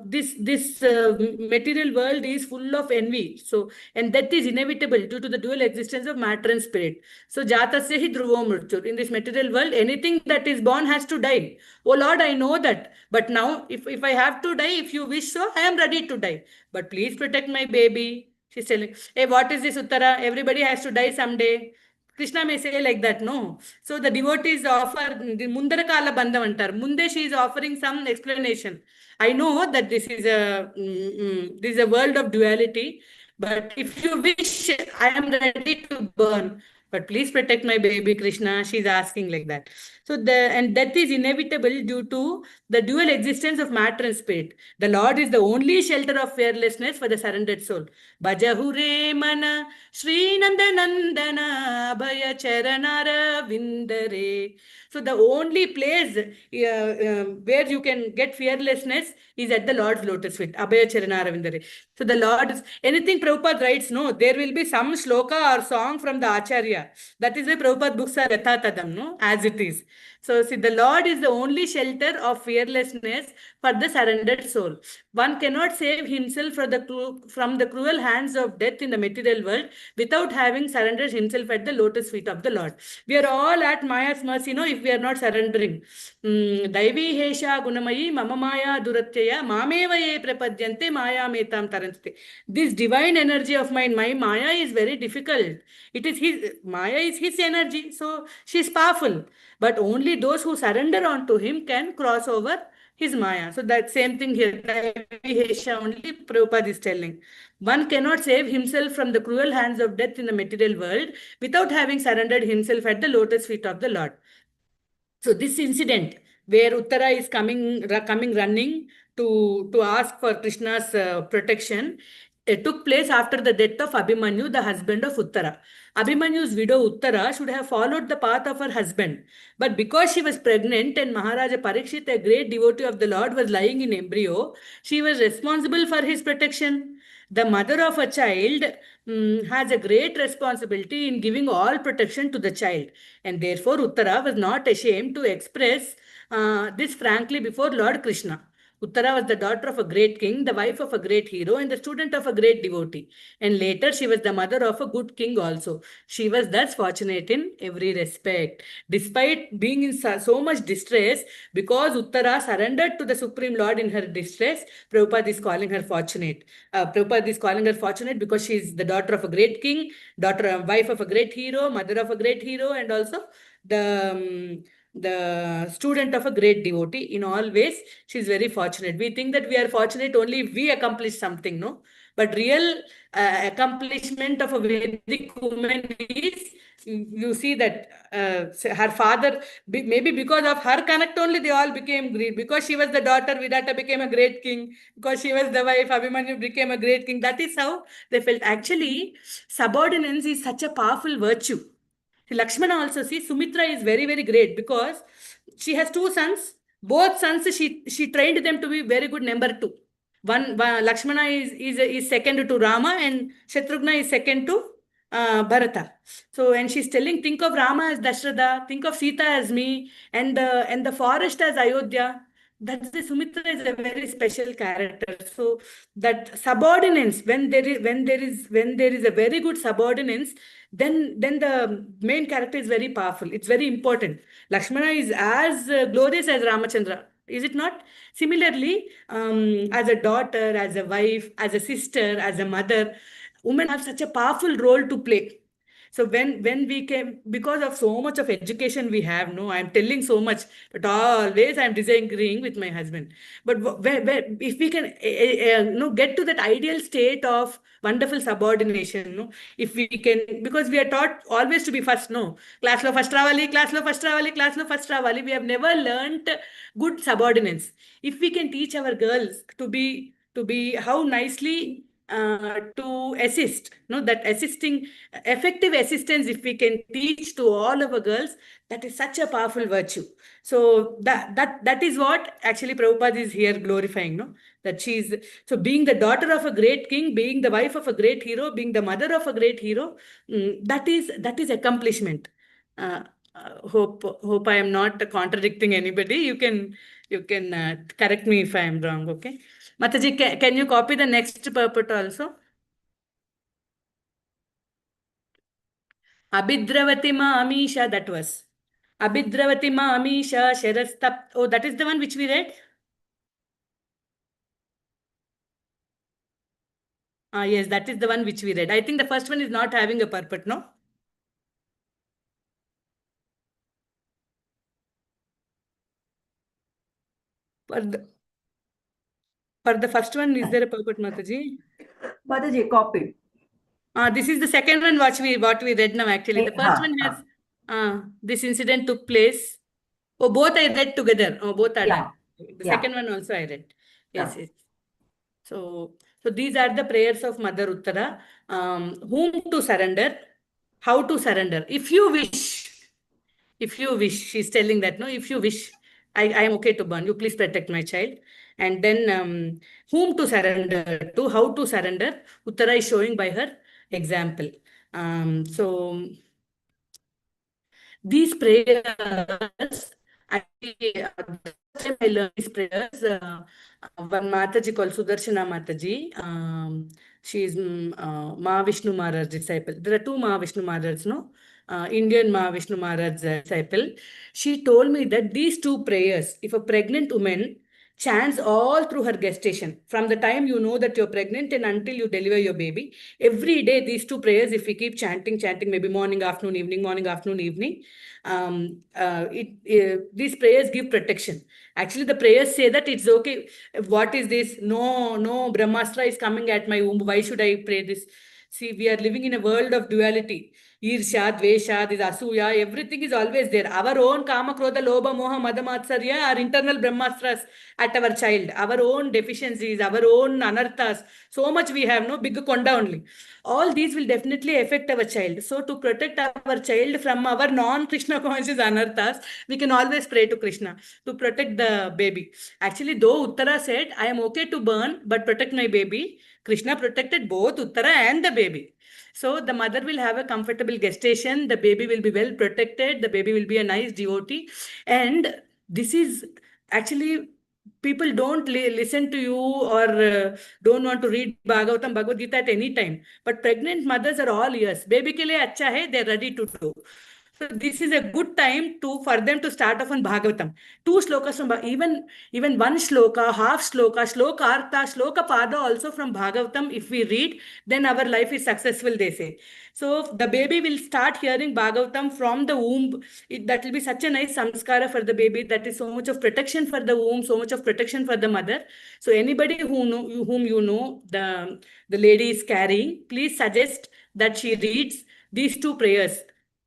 this material world is full of envy. So and that is inevitable due to the dual existence of matter and spirit. So jatasya hi dhruvo mrityur. In this material world, anything that is born has to die. Oh Lord, I know that. But now, if I have to die, if you wish so, I am ready to die. But please protect my baby. She's telling, hey, what is this, Uttara? Everybody has to die someday. Krishna may say like that, no. So the devotees offer the Mundara Kala Bandham antar. Munde she is offering some explanation. I know that this is a world of duality, but if you wish, I am ready to burn. But please protect my baby, Krishna. She's asking like that. So and that is inevitable due to the dual existence of matter and spirit. The Lord is the only shelter of fearlessness for the surrendered soul. Bhajahure mana Sri Nandana Abhaya Charanara Vindare. So the only place where you can get fearlessness is at the Lord's lotus feet. Abhaya Charanara Vindare. So the Lord is anything Prabhupada writes, no, there will be some shloka or song from the Acharya. That is why Prabhupada books are Yathatadam, no, as it is. So see, the Lord is the only shelter of fearlessness for the surrendered soul. One cannot save himself from the cruel hands of death in the material world without having surrendered himself at the lotus feet of the Lord. We are all at Maya's mercy, no, if we are not surrendering. Daivi Hesha Gunamayi Mama Maya Duratyaya Mameva Ye Prapadyante Maya Metam Taranste. This divine energy of mine, my Maya is very difficult. It is his Maya is his energy, so she is powerful. But only those who surrender onto him can cross over his Maya. So that same thing here, Hesha only Prabhupada is telling. One cannot save himself from the cruel hands of death in the material world without having surrendered himself at the lotus feet of the Lord. So this incident where Uttara is coming running to ask for Krishna's protection, it took place after the death of Abhimanyu, the husband of Uttara. Abhimanyu's widow Uttara should have followed the path of her husband. But because she was pregnant and Maharaja Parikshit, a great devotee of the Lord, was lying in embryo, she was responsible for his protection. The mother of a child has a great responsibility in giving all protection to the child. And therefore, Uttara was not ashamed to express this frankly before Lord Krishna. Uttara was the daughter of a great king, the wife of a great hero, and the student of a great devotee. And later, she was the mother of a good king also. She was thus fortunate in every respect. Despite being in so much distress, because Uttara surrendered to the Supreme Lord in her distress, Prabhupada is calling her fortunate. Prabhupada is calling her fortunate because she is the daughter of a great king, wife of a great hero, mother of a great hero, and also the student of a great devotee. In all ways, she's very fortunate. We think that we are fortunate only if we accomplish something, no? But real accomplishment of a Vedic woman is, you see that her father, maybe because of her connect only, they all became great. Because she was the daughter, Vidata became a great king. Because she was the wife, Abhimanyu became a great king. That is how they felt. Actually, subordinance is such a powerful virtue. Lakshmana also, see, Sumitra is very, very great because she has two sons. Both sons, she trained them to be very good number two. One Lakshmana is second to Rama, and Shatrughna is second to Bharata. So, and she's telling, think of Rama as Dashratha, think of Sita as me, and the forest as Ayodhya. That's the Sumitra is a very special character. So that subordinance, when there is a very good subordinance, then the main character is very powerful. It's very important. Lakshmana is as glorious as Ramachandra, is it not? Similarly, as a daughter, as a wife, as a sister, as a mother, women have such a powerful role to play. So when we came, because of so much of education we have, no, I'm telling so much, but always I'm disagreeing with my husband. But if we can, get to that ideal state of wonderful subordination, no, if we can, because we are taught always to be first, no, class lo first ravali, class lo first ravali, class lo first ravali. We have never learnt good subordinates. If we can teach our girls to be how nicely to assist, no, that assisting, effective assistance, if we can teach to all of our girls, that is such a powerful virtue. So that is what actually Prabhupada is here glorifying, no, that she's, so being the daughter of a great king, being the wife of a great hero, being the mother of a great hero, that is accomplishment. Hope I am not contradicting anybody. You can correct me if I am wrong. Okay, Mataji, can you copy the next purport also? Abhidravati Amisha, that was. Abhidravati Amisha Sharastap. Oh, that is the one which we read? Yes, that is the one which we read. I think the first one is not having a purport, no? For the first one, is there a purport, Mataji?
Mataji, copied.
This is the second one what we read now actually. The first one has this incident took place. Oh, both I read together. Oh, both are done. The second one also I read. Yes, yes. So these are the prayers of Mother Uttara. Whom to surrender, how to surrender. If you wish, she's telling that, no, if you wish, I am okay to burn. You please protect my child. And then whom to surrender to, how to surrender. Uttara is showing by her example. So these prayers, actually, the first time I learned these prayers, one Mataji called Sudarshana Mataji, she is Mahavishnu Maharaj disciple. There are two Mahavishnu Maharaj, no? Indian Mahavishnu Maharaj disciple. She told me that these two prayers, if a pregnant woman chants all through her gestation, from the time you know that you're pregnant and until you deliver your baby, every day these two prayers, if we keep chanting, maybe morning, afternoon, evening, morning, afternoon, evening, these prayers give protection. Actually, the prayers say that it's okay. What is this? No, Brahmastra is coming at my womb. Why should I pray this? See, we are living in a world of duality. Irsha, Dvesha, this Asuya, everything is always there. Our own Kama, Krodha, Lobha, Moha, Mada, Matsarya are internal Brahmastras at our child. Our own deficiencies, our own anarthas. So much we have, no? Big konda only. All these will definitely affect our child. So to protect our child from our non-Krishna conscious anarthas, we can always pray to Krishna to protect the baby. Actually, though Uttara said, I am okay to burn, but protect my baby, Krishna protected both Uttara and the baby. So the mother will have a comfortable gestation. The baby will be well protected. The baby will be a nice devotee. And this is actually people don't listen to you or don't want to read Bhagavatam, Bhagavad Gita at any time. But pregnant mothers are all ears. Baby ke liye acha hai, they're ready to do. So this is a good time for them to start off on Bhagavatam. Two slokas from even one sloka, half sloka, sloka artha, sloka pada also from Bhagavatam. If we read, then our life is successful, they say. So the baby will start hearing Bhagavatam from the womb. That will be such a nice samskara for the baby. That is so much of protection for the womb, so much of protection for the mother. So anybody whom you know, the lady is carrying, please suggest that she reads these two prayers.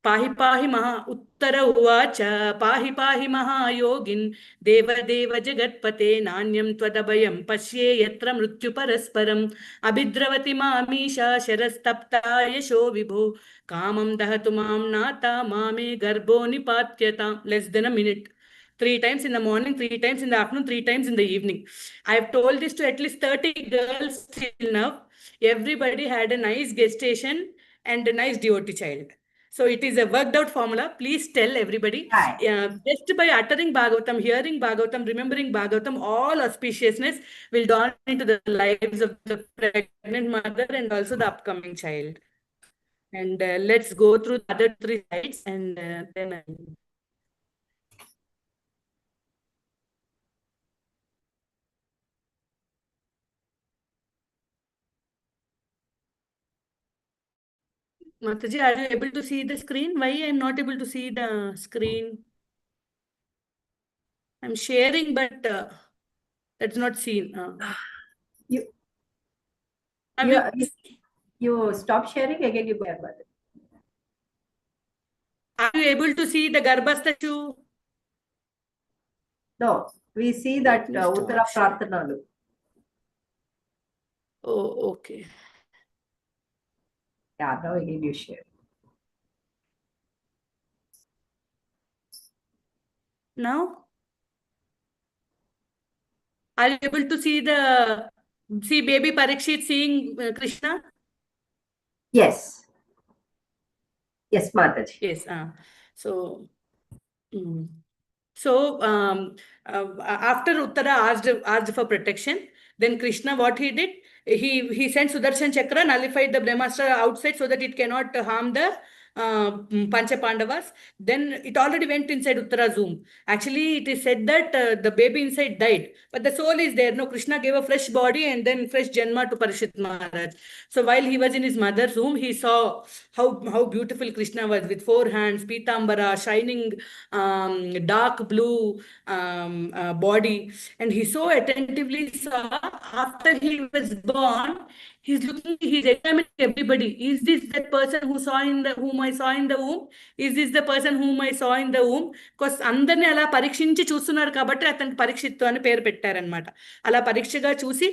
पाहि पाहि महा उत्तर उवाच पाहि पाहि महायोगिन् देवदेव जगत्पते नान्यं त्वदभयं पश्ये यत्र मृत्युपरस्परम् अभिद्रवति मामीशा शरस्तप्ता यशो विभो कामं दहतु मां नाता मामे गर्भो निपात्यताम्. Less than a minute. 3 times in the morning, 3 times in the afternoon, 3 times in the evening. I have told this to at least 30 girls till now. Everybody had a nice gestation and a nice devotee child. So it is a worked out formula. Please tell everybody. Just by uttering Bhagavatam, hearing Bhagavatam, remembering Bhagavatam, all auspiciousness will dawn into the lives of the pregnant mother and also the upcoming child. And let's go through the other 3 slides and then I will. Mataji, are you able to see the screen? Why I am not able to see the screen? I'm sharing, but that's not seen.
You,
I
you,
will-
you stop sharing again, you go ahead.
Are you able to see the Garbhasthachu?
No, we see that Uttara Prarthanalu.
Oh, okay.
Yeah, now again you share.
Now? Are you able to see baby Parikshit seeing Krishna?
Yes. Yes, Mataji.
Yes. So, so after Uttara asked for protection, then Krishna, what he did, he sent Sudarshan Chakra, nullified the Brahmastra outside so that it cannot harm the Pancha Pandavas. Then it already went inside Uttara's womb. Actually, it is said that the baby inside died, but the soul is there. No, Krishna gave a fresh body and then fresh Janma to Parishit Maharaj. So while he was in his mother's womb, he saw how beautiful Krishna was with 4 hands, Pitambara, shining dark blue body. And he so attentively saw after he was born, he's examining everybody. Is this that person whom I saw in the womb? Is this the person whom I saw in the womb? Because అందరిని అలా పరీక్షించి చూస్తున్నారు కాబట్టి అతనికి పరీక్షిత్తు అని పేరు పెట్టారనమాట. అలా పరీక్షగా చూసి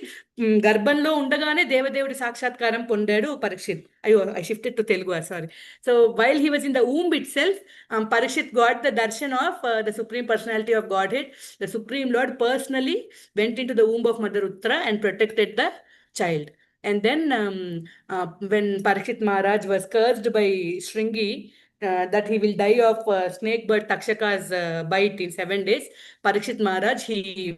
గర్భంలో ఉండగానే దేవదేవుడి సాక్షాత్కారం పొందాడు పరీక్షిత్. అయ్యో, I shifted to Telugu, sorry. So while he was in the womb itself, Parikshit got the darshan of the Supreme Personality of Godhead. The Supreme Lord personally went into the womb of Mother Uttara and protected the child. And then when Parikshit Maharaj was cursed by Shringi, that he will die of snake bird Takshaka's bite in 7 days, Parikshit Maharaj, he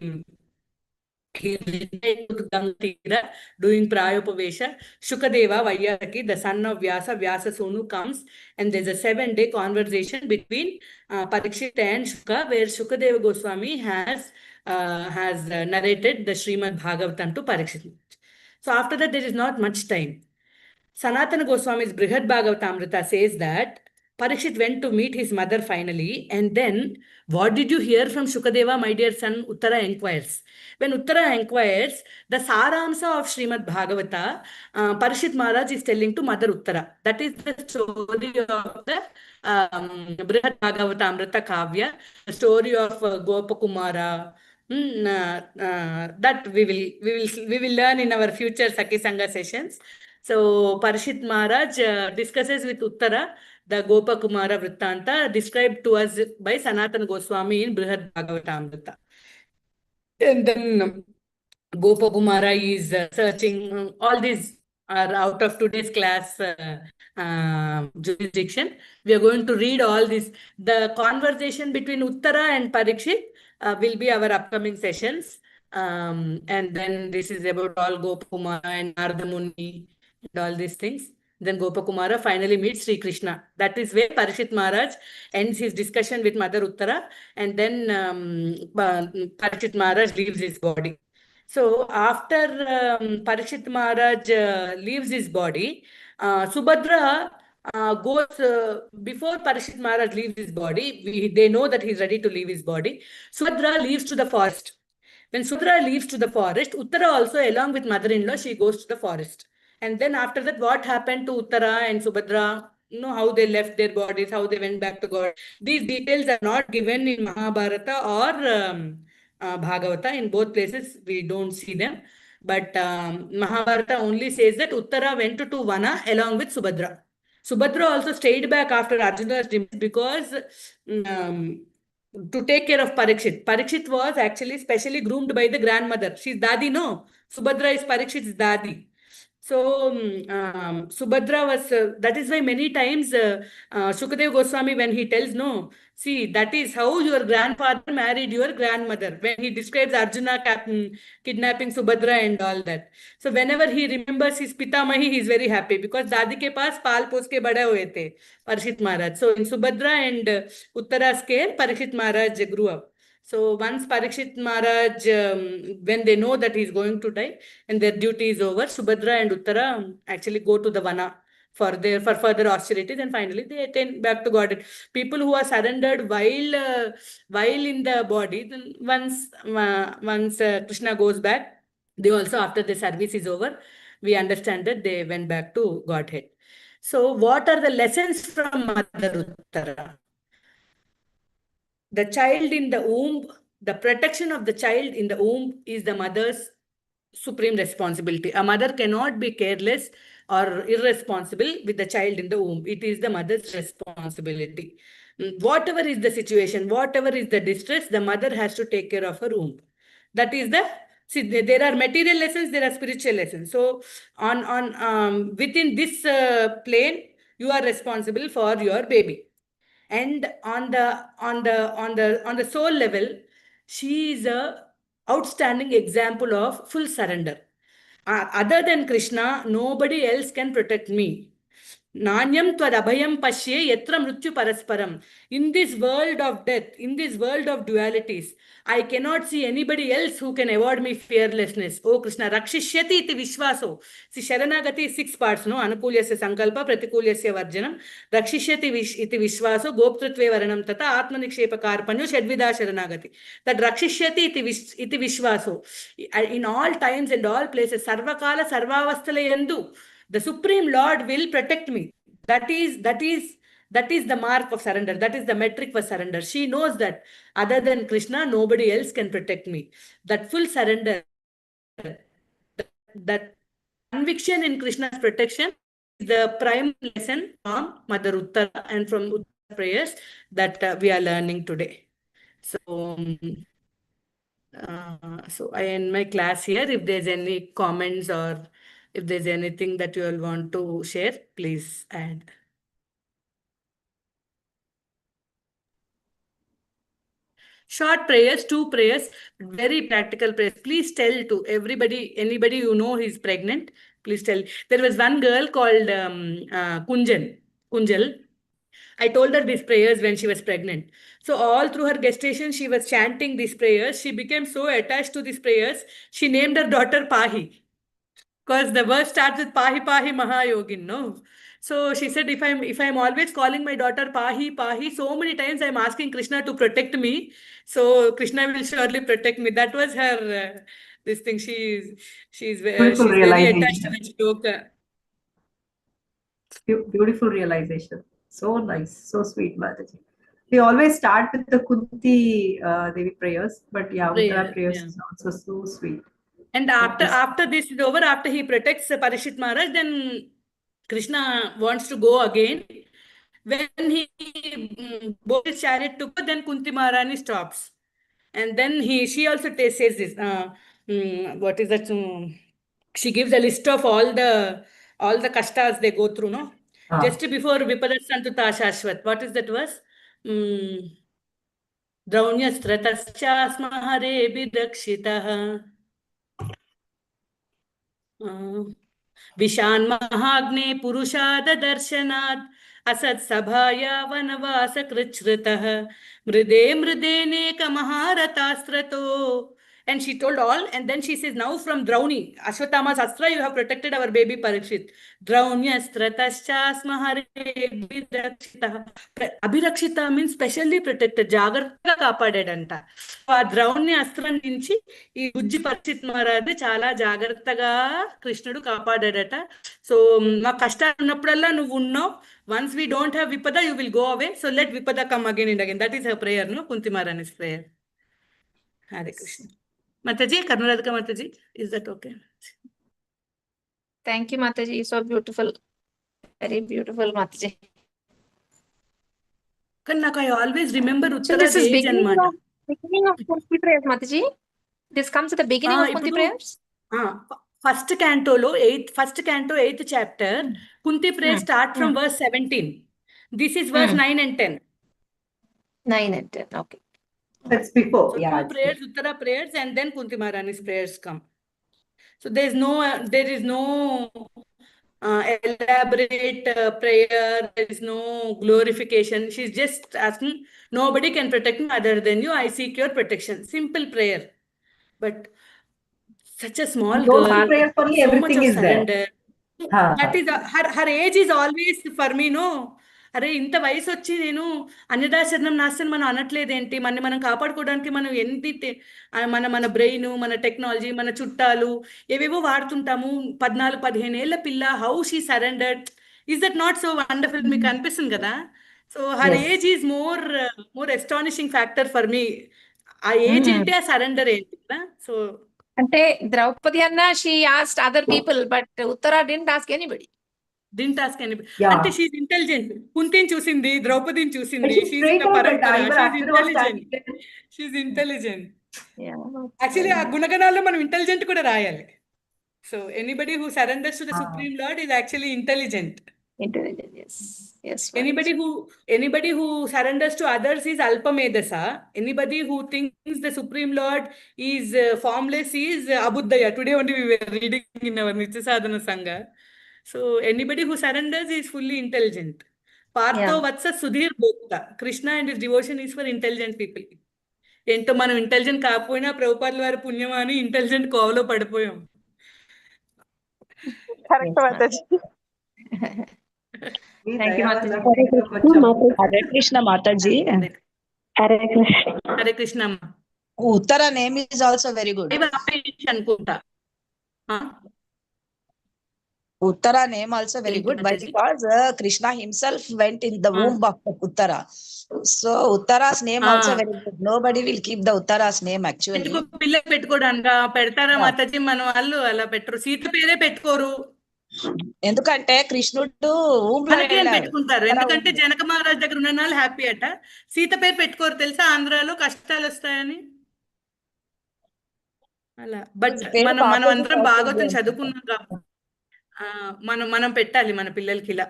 returned to Gangatira doing Prayopavesha. Shukadeva Vaiyasaki, the son of Vyasa, Vyasa Sonu comes, and there's a 7-day conversation between Parikshit and Shuka, where Shukadeva Goswami has narrated the Srimad Bhagavatam to Parikshit. So after that, there is not much time. Sanatana Goswami's Brihad Bhagavatamrita says that Parikshit went to meet his mother finally, and then, what did you hear from Shukadeva, my dear son? Uttara inquires. When Uttara inquires, the Saramsa of Srimad Bhagavata, Parikshit Maharaj is telling to Mother Uttara. That is the story of the Brihad Bhagavatamrita Kavya, the story of Gopakumara. That we will learn in our future Sakhi Sangha sessions. So Parishit Maharaj discusses with Uttara the Gopakumara Vrittanta described to us by Sanatana Goswami in Brihad Bhagavatamrita. And then Gopakumara is searching. All these are out of today's class jurisdiction. We are going to read all this. The conversation between Uttara and Parikshit, will be our upcoming sessions. And then this is about all Gopakumara and Narada Muni and all these things. Then Gopakumara finally meets Sri Krishna. That is where Parishit Maharaj ends his discussion with Mother Uttara, and then Parishit Maharaj leaves his body. So after Parishit Maharaj leaves his body, Subhadra goes before Parishit Maharaj leaves his body. They know that he's ready to leave his body. Subhadra leaves to the forest. When Subhadra leaves to the forest, Uttara also, along with mother-in-law, she goes to the forest. And then after that, what happened to Uttara and Subhadra? You know, how they left their bodies, how they went back to God. These details are not given in Mahabharata or Bhagavata. In both places, we don't see them. But Mahabharata only says that Uttara went to Vana along with Subhadra. Subhadra also stayed back after Arjuna's demise because to take care of Parikshit. Parikshit was actually specially groomed by the grandmother. She's Dadi, no? Subhadra is Parikshit's Dadi. So Subhadra was, that is why many times Shukadev Goswami, when he tells, no, see, that is how your grandfather married your grandmother, when he describes Arjuna kidnapping Subhadra and all that. So whenever he remembers his Pitamahi, he is very happy because Dadi ke paas paal pos ke bada hue the, Parishit Maharaj. So in Subhadra and Uttara's care, Parishit Maharaj grew up. So once Parikshit Maharaj, when they know that he is going to die and their duty is over, Subhadra and Uttara actually go to the Vana for further austerities, and finally they attain back to Godhead. People who are surrendered while in the body, then once Krishna goes back, they also, after the service is over, we understand that they went back to Godhead. So what are the lessons from Mother Uttara? The child in the womb, the protection of the child in the womb is the mother's supreme responsibility. A mother cannot be careless or irresponsible with the child in the womb. It is the mother's responsibility. Whatever is the situation, whatever is the distress, the mother has to take care of her womb. That is the, see, there are material lessons, there are spiritual lessons. So within this plane, you are responsible for your baby. And on the soul level, she is a outstanding example of full surrender. Other than Krishna, nobody else can protect me. Nanyam twadabhayam pashye yatra mrityu parasparam. In this world of death, in this world of dualities, I cannot see anybody else who can award me fearlessness. Oh Krishna, rakshishyati iti vishwaso. See, Sharanagati is 6 parts, no? Anukulyasya sankalpa, pratikulyasya varjanam, rakshishyati iti vishwaso, goptrutve varanam tata, atmanikshepa karpanyo, shadvida Sharanagati. That rakshishyati iti vishwaso. In all times and all places, sarvakala sarvavastalayandu, the Supreme Lord will protect me. That is the mark of surrender. That is the metric for surrender. She knows that other than Krishna, nobody else can protect me. That full surrender, that conviction in Krishna's protection is the prime lesson from Mother Uttara and from Uttara prayers that we are learning today. So I end my class here. If there's any comments or if there's anything that you all want to share, please add. Short prayers, 2 prayers, very practical prayers. Please tell to everybody, anybody you know is pregnant, please tell. There was one girl called Kunjal. I told her these prayers when she was pregnant. So all through her gestation, she was chanting these prayers. She became so attached to these prayers, she named her daughter Pahi. Because the verse starts with Pahi Pahi Mahayogin, no? So she said, if I'm always calling my daughter Pahi Pahi, so many times I'm asking Krishna to protect me. So Krishna will surely protect me. That was her this thing. She's very attached to the shloka.
Beautiful realization. So nice, so sweet, Mataji. We always start with the Kunti Devi prayers, but yeah, Uttara prayers is also so sweet.
And after this is over, after he protects Parishit Maharaj, then Krishna wants to go again. When he both his chariot took, then Kunti Maharani stops. And then she also says this. What is that? She gives a list of all the kashtas they go through, no? Just before Vipadat Santuta Shashwat. What is that verse? ద్రౌణ్యస్త్రతశ్చాస్మ హరేభిరక్షితః విషాన్మహాగ్నే పురుషాదదర్శనాత్ असत्सभाया वनवासकृच्छ्रुतः मृदे मृदेनेक महारथास्त्रतो. And she told all, and then she says, now from Drauni, Ashwatthama's astra, you have protected our baby Parikshit. Draunyastratascha abhirakshita. Abhirakshita means specially protected, జాగ్రత్తగా కాపాడాడంట. ఆ ద్రౌణ్య అస్త్రం నుంచి ఈ బుజ్జి పరిచిత్ మహారాజ్ చాలా జాగ్రత్తగా కృష్ణుడు కాపాడాడట. So మా కష్టాలు ఉన్నప్పుడల్లా నువ్వు ఉన్నావు. Once we don't have Vipada, you will go away. So let Vipada come again and again. That is her prayer, no? Kunti Maharani's prayer. Hare Krishna. Mataji, Karnaradika Mataji, is that okay?
Thank you, Mataji. So beautiful. Very beautiful, Mataji.
Kannaka, I always remember
So
Uttara
this is
Devi
beginning of Kunti prayers, Mataji. This comes at the beginning of Kunti prayers?
First canto, 8th chapter, Kunti prayers start from verse 17. This is verse 9 and 10.
9 and 10, okay.
That's before.
So
Yeah.
two prayers, Uttara prayers, and then Kunti Maharani's prayers come. So there is no elaborate prayer. There is no glorification. She's just asking, nobody can protect me other than you. I seek your protection. Simple prayer. But such a small
Those
girl,
prayers only,
so
everything
much of
is there.
surrender. That is her age is always for me, no. అరే ఇంత వయసు వచ్చి నేను అన్యదాశరణం నాశనం మనం అనట్లేదేంటి, మనం కాపాడుకోవడానికి మనం మన బ్రెయిన్, మన టెక్నాలజీ, మన చుట్టాలు ఏవేవో వాడుతుంటాము. 14-15 ఏళ్ల పిల్ల, how she surrendered. Is that not so wonderful? మీకు అనిపిస్తుంది కదా? So her age is more astonishing factor for me. ఆ ఏజ్ ఏంటి, ఆ సరెండర్ ఏంటి కదా. సో
అంటే Draupadi Anna, she asked other people, but Uttara didn't ask anybody.
Didn't ask anybody.
Yeah.
అంటే షీఈ్ ఇంటెలిజెంట్. కుంతిని చూసింది, ద్రౌపదిని చూసింది.
She
she
straight
in the
away
పరంపర.
even
she
after was
intelligent.
standing.
She intelligent.
Yeah.
Actually ఆ గుణగణాల్లో మనం intelligent కూడా రాయాలి. So anybody who surrenders to the supreme lord is actually intelligent.
Intelligent, yes. Yes.
Anybody who surrenders to others is alpamedasa. Anybody who thinks the supreme lord is formless is abuddhaya. Today only we were reading in our Nitya Sadhana Sangha. So anybody who surrenders is fully intelligent. Partho vatsa sudhir bhokta. Krishna and his devotion is for intelligent people. ఏంటో మనం intelligent కాకపోయినా ప్రభుపాదుల వారి పుణ్యమా అని intelligent కోవలో పడిపోయాం.
Correct, Mataji.
Thank you, Mataji.
Hare Krishna, Mataji.
Hare Krishna.
Uttara name is also very good.
అనుకుంటా.
Uttara name also very good. Why? Because Krishna himself went in the womb of Uttara. So Uttara's name also very good. Nobody will keep the Uttara's name actually.
పిల్లలు పెట్టుకోవడానికి పెడతారా మాతాజీ? మన వాళ్ళు అలా పెట్టరు. సీత పేరే పెట్టుకోరు.
ఎందుకంటే కృష్ణుడు
పెట్టుకుంటారు. ఎందుకంటే జనక మహారాజ్ దగ్గర ఉన్న వాళ్ళు హ్యాపీ అట. సీత పేరు పెట్టుకోరు తెలుసా? ఆంధ్రాలో కష్టాలు వస్తాయని అలా. బట్ మనం అందరం భాగవతం చదువుకున్నాం కాబట్టి మనం పెట్టాలి మన పిల్లలకి. ఇలా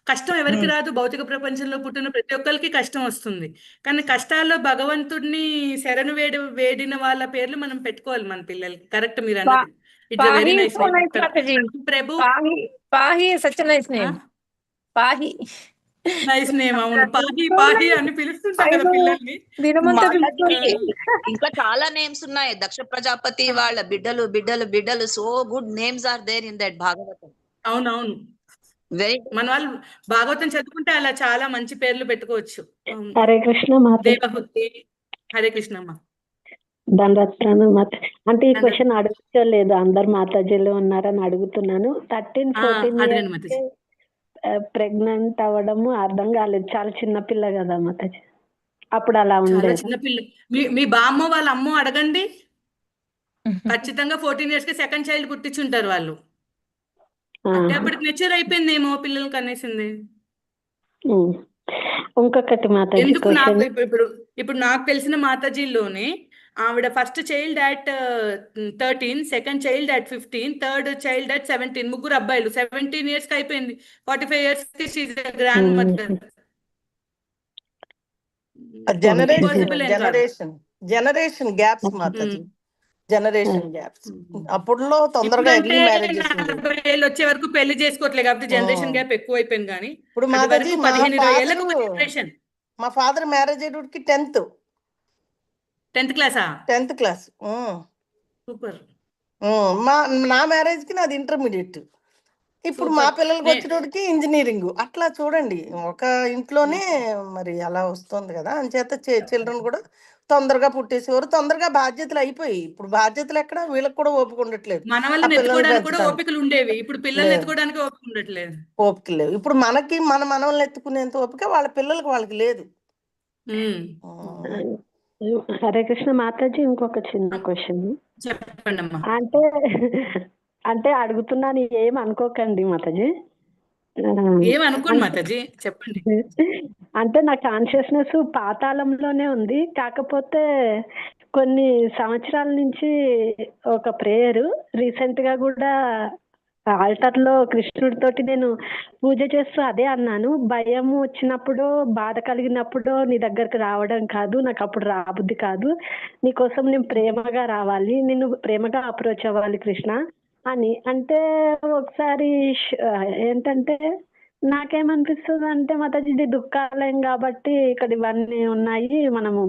కష్టం ఎవరికి రాదు. భౌతిక ప్రపంచంలో పుట్టిన ప్రతి ఒక్కరికి కష్టం వస్తుంది. కానీ కష్టాల్లో భగవంతుడిని శరణు వేడిన వాళ్ళ పేర్లు మనం పెట్టుకోవాలి మన పిల్లలకి. కరెక్ట్ మీరు అన్నది. It's very nice name. Prabhu
Pahi is such a nice name. Pahi.
Nice name. అవును, పాహి అని పిలుస్తుంటాం కదా పిల్లల్ని.
ఇంకా చాలా నేమ్స్ ఉన్నాయి. దక్ష ప్రజాపతి వాళ్ళ బిడ్డలు బిడ్డలు బిడ్డలు. So good names are there in that Bhagavatam.
అవునవును. మన వాళ్ళు భాగవతం చదువుకుంటే అలా చాలా మంచి పేర్లు పెట్టుకోవచ్చు.
హరే కృష్ణ మాత.
దేవహుతి. హరే కృష్ణమ్మ.
దండత్రాను మాత. అంటే ఈ క్వశ్చన్ అడుగుతలేదు, అందరు మాతాజీలో ఉన్నారని అడుగుతున్నాను. 13-14 ప్రెగ్నెంట్ అవ్వడము అర్థం కాలేదు. చాలా చిన్న పిల్ల కదా మాతాజీ, అప్పుడు అలా ఉండేది.
చిన్నపిల్ల. మీ బామ్మ వాళ్ళ అమ్మ అడగండి, ఖచ్చితంగా 14 years కి సెకండ్ చైల్డ్ పుట్టించుంటారు వాళ్ళు. అంటే అప్పటికి మెచ్యూర్ అయిపోయిందేమో పిల్లలు కనేసింది.
ఇంకొకటి మాతాజీ,
ఎందుకు ఇప్పుడు నాకు తెలిసిన మాతాజీలోనే ఆవిడ first child at 13, second child at 15, third child at 17. ముగ్గురు అబ్బాయిలు. 17 years కి అయిపోయింది. 45 years కి షీఈ్ గ్రాండ్ మదర్.
జనరేషన్ గ్యాప్స్ మాతాజీ, జనరేషన్ గ్యాప్స్. అప్పుడులో తొందరగా ఎర్లీ మ్యారేజెస్ ఉండేవి.
40 ఏళ్ళు వచ్చే వరకు పెళ్లి చేసుకోవట్లేదు కాబట్టి జనరేషన్ గ్యాప్ ఎక్కువ అయిపోయింది. కానీ
ఇప్పుడు
అది
మాతాజీ
వరకు 15-20 ఏళ్ళకు ఒక జనరేషన్.
మా ఫాదర్ మ్యారేజ్ అయ్యేటికి
10th క్లాసా?
10th class.
సూపర్.
నా మ్యారేజ్ కి నాది ఇంటర్మీడియట్. ఇప్పుడు మా పిల్లలకి వచ్చేటోడికి ఇంజనీరింగ్. అట్లా చూడండి, ఒక ఇంట్లోనే మరి అలా వస్తుంది కదా. అంచేత చిల్డ్రన్ కూడా తొందరగా పుట్టేసేవారు, తొందరగా బాధ్యతలు అయిపోయి. ఇప్పుడు బాధ్యతలు ఎక్కడ, వీళ్ళకి కూడా ఓపిక ఉండట్లేదు.
మన వల్ల ఎత్తుకోవడానికి కూడా ఓపికలు ఉండేవి, ఇప్పుడు పిల్లల్ని ఎత్తుకోవడానికి ఓపిక ఉండట్లేదు.
ఓపిక లేవు. ఇప్పుడు మనకి మనల్ని ఎత్తుకునేంత ఓపిక వాళ్ళ పిల్లలకి వాళ్ళకి లేదు.
హరే కృష్ణ మాతాజీ, ఇంకొక చిన్న క్వశ్చన్
చెప్పండి అమ్మా.
అంటే అడుగుతున్నాను, ఏం అనుకోకండి మాతాజీ.
ఏమనుకోండి మాతాజీ, చెప్పండి.
అంటే నా కాన్షియస్నెస్ పాతాళంలోనే ఉంది. కాకపోతే కొన్ని సంవత్సరాల నుంచి ఒక ప్రేయర్, రీసెంట్ గా కూడా ఆల్టర్ లో కృష్ణుడితోటి నేను పూజ చేస్తూ అదే అన్నాను, భయం వచ్చినప్పుడు, బాధ కలిగినప్పుడు నీ దగ్గరకు రావడం కాదు, నాకు అప్పుడు రాబుద్ది కాదు, నీకోసం నేను ప్రేమగా రావాలి, నేను ప్రేమగా అప్రోచ్ అవ్వాలి కృష్ణ అని. అంటే ఒకసారి ఏంటంటే నాకేమనిపిస్తుంది అంటే మాతాజీ, ఇది దుఃఖాలయం కాబట్టి ఇక్కడ ఇవన్నీ ఉన్నాయి, మనము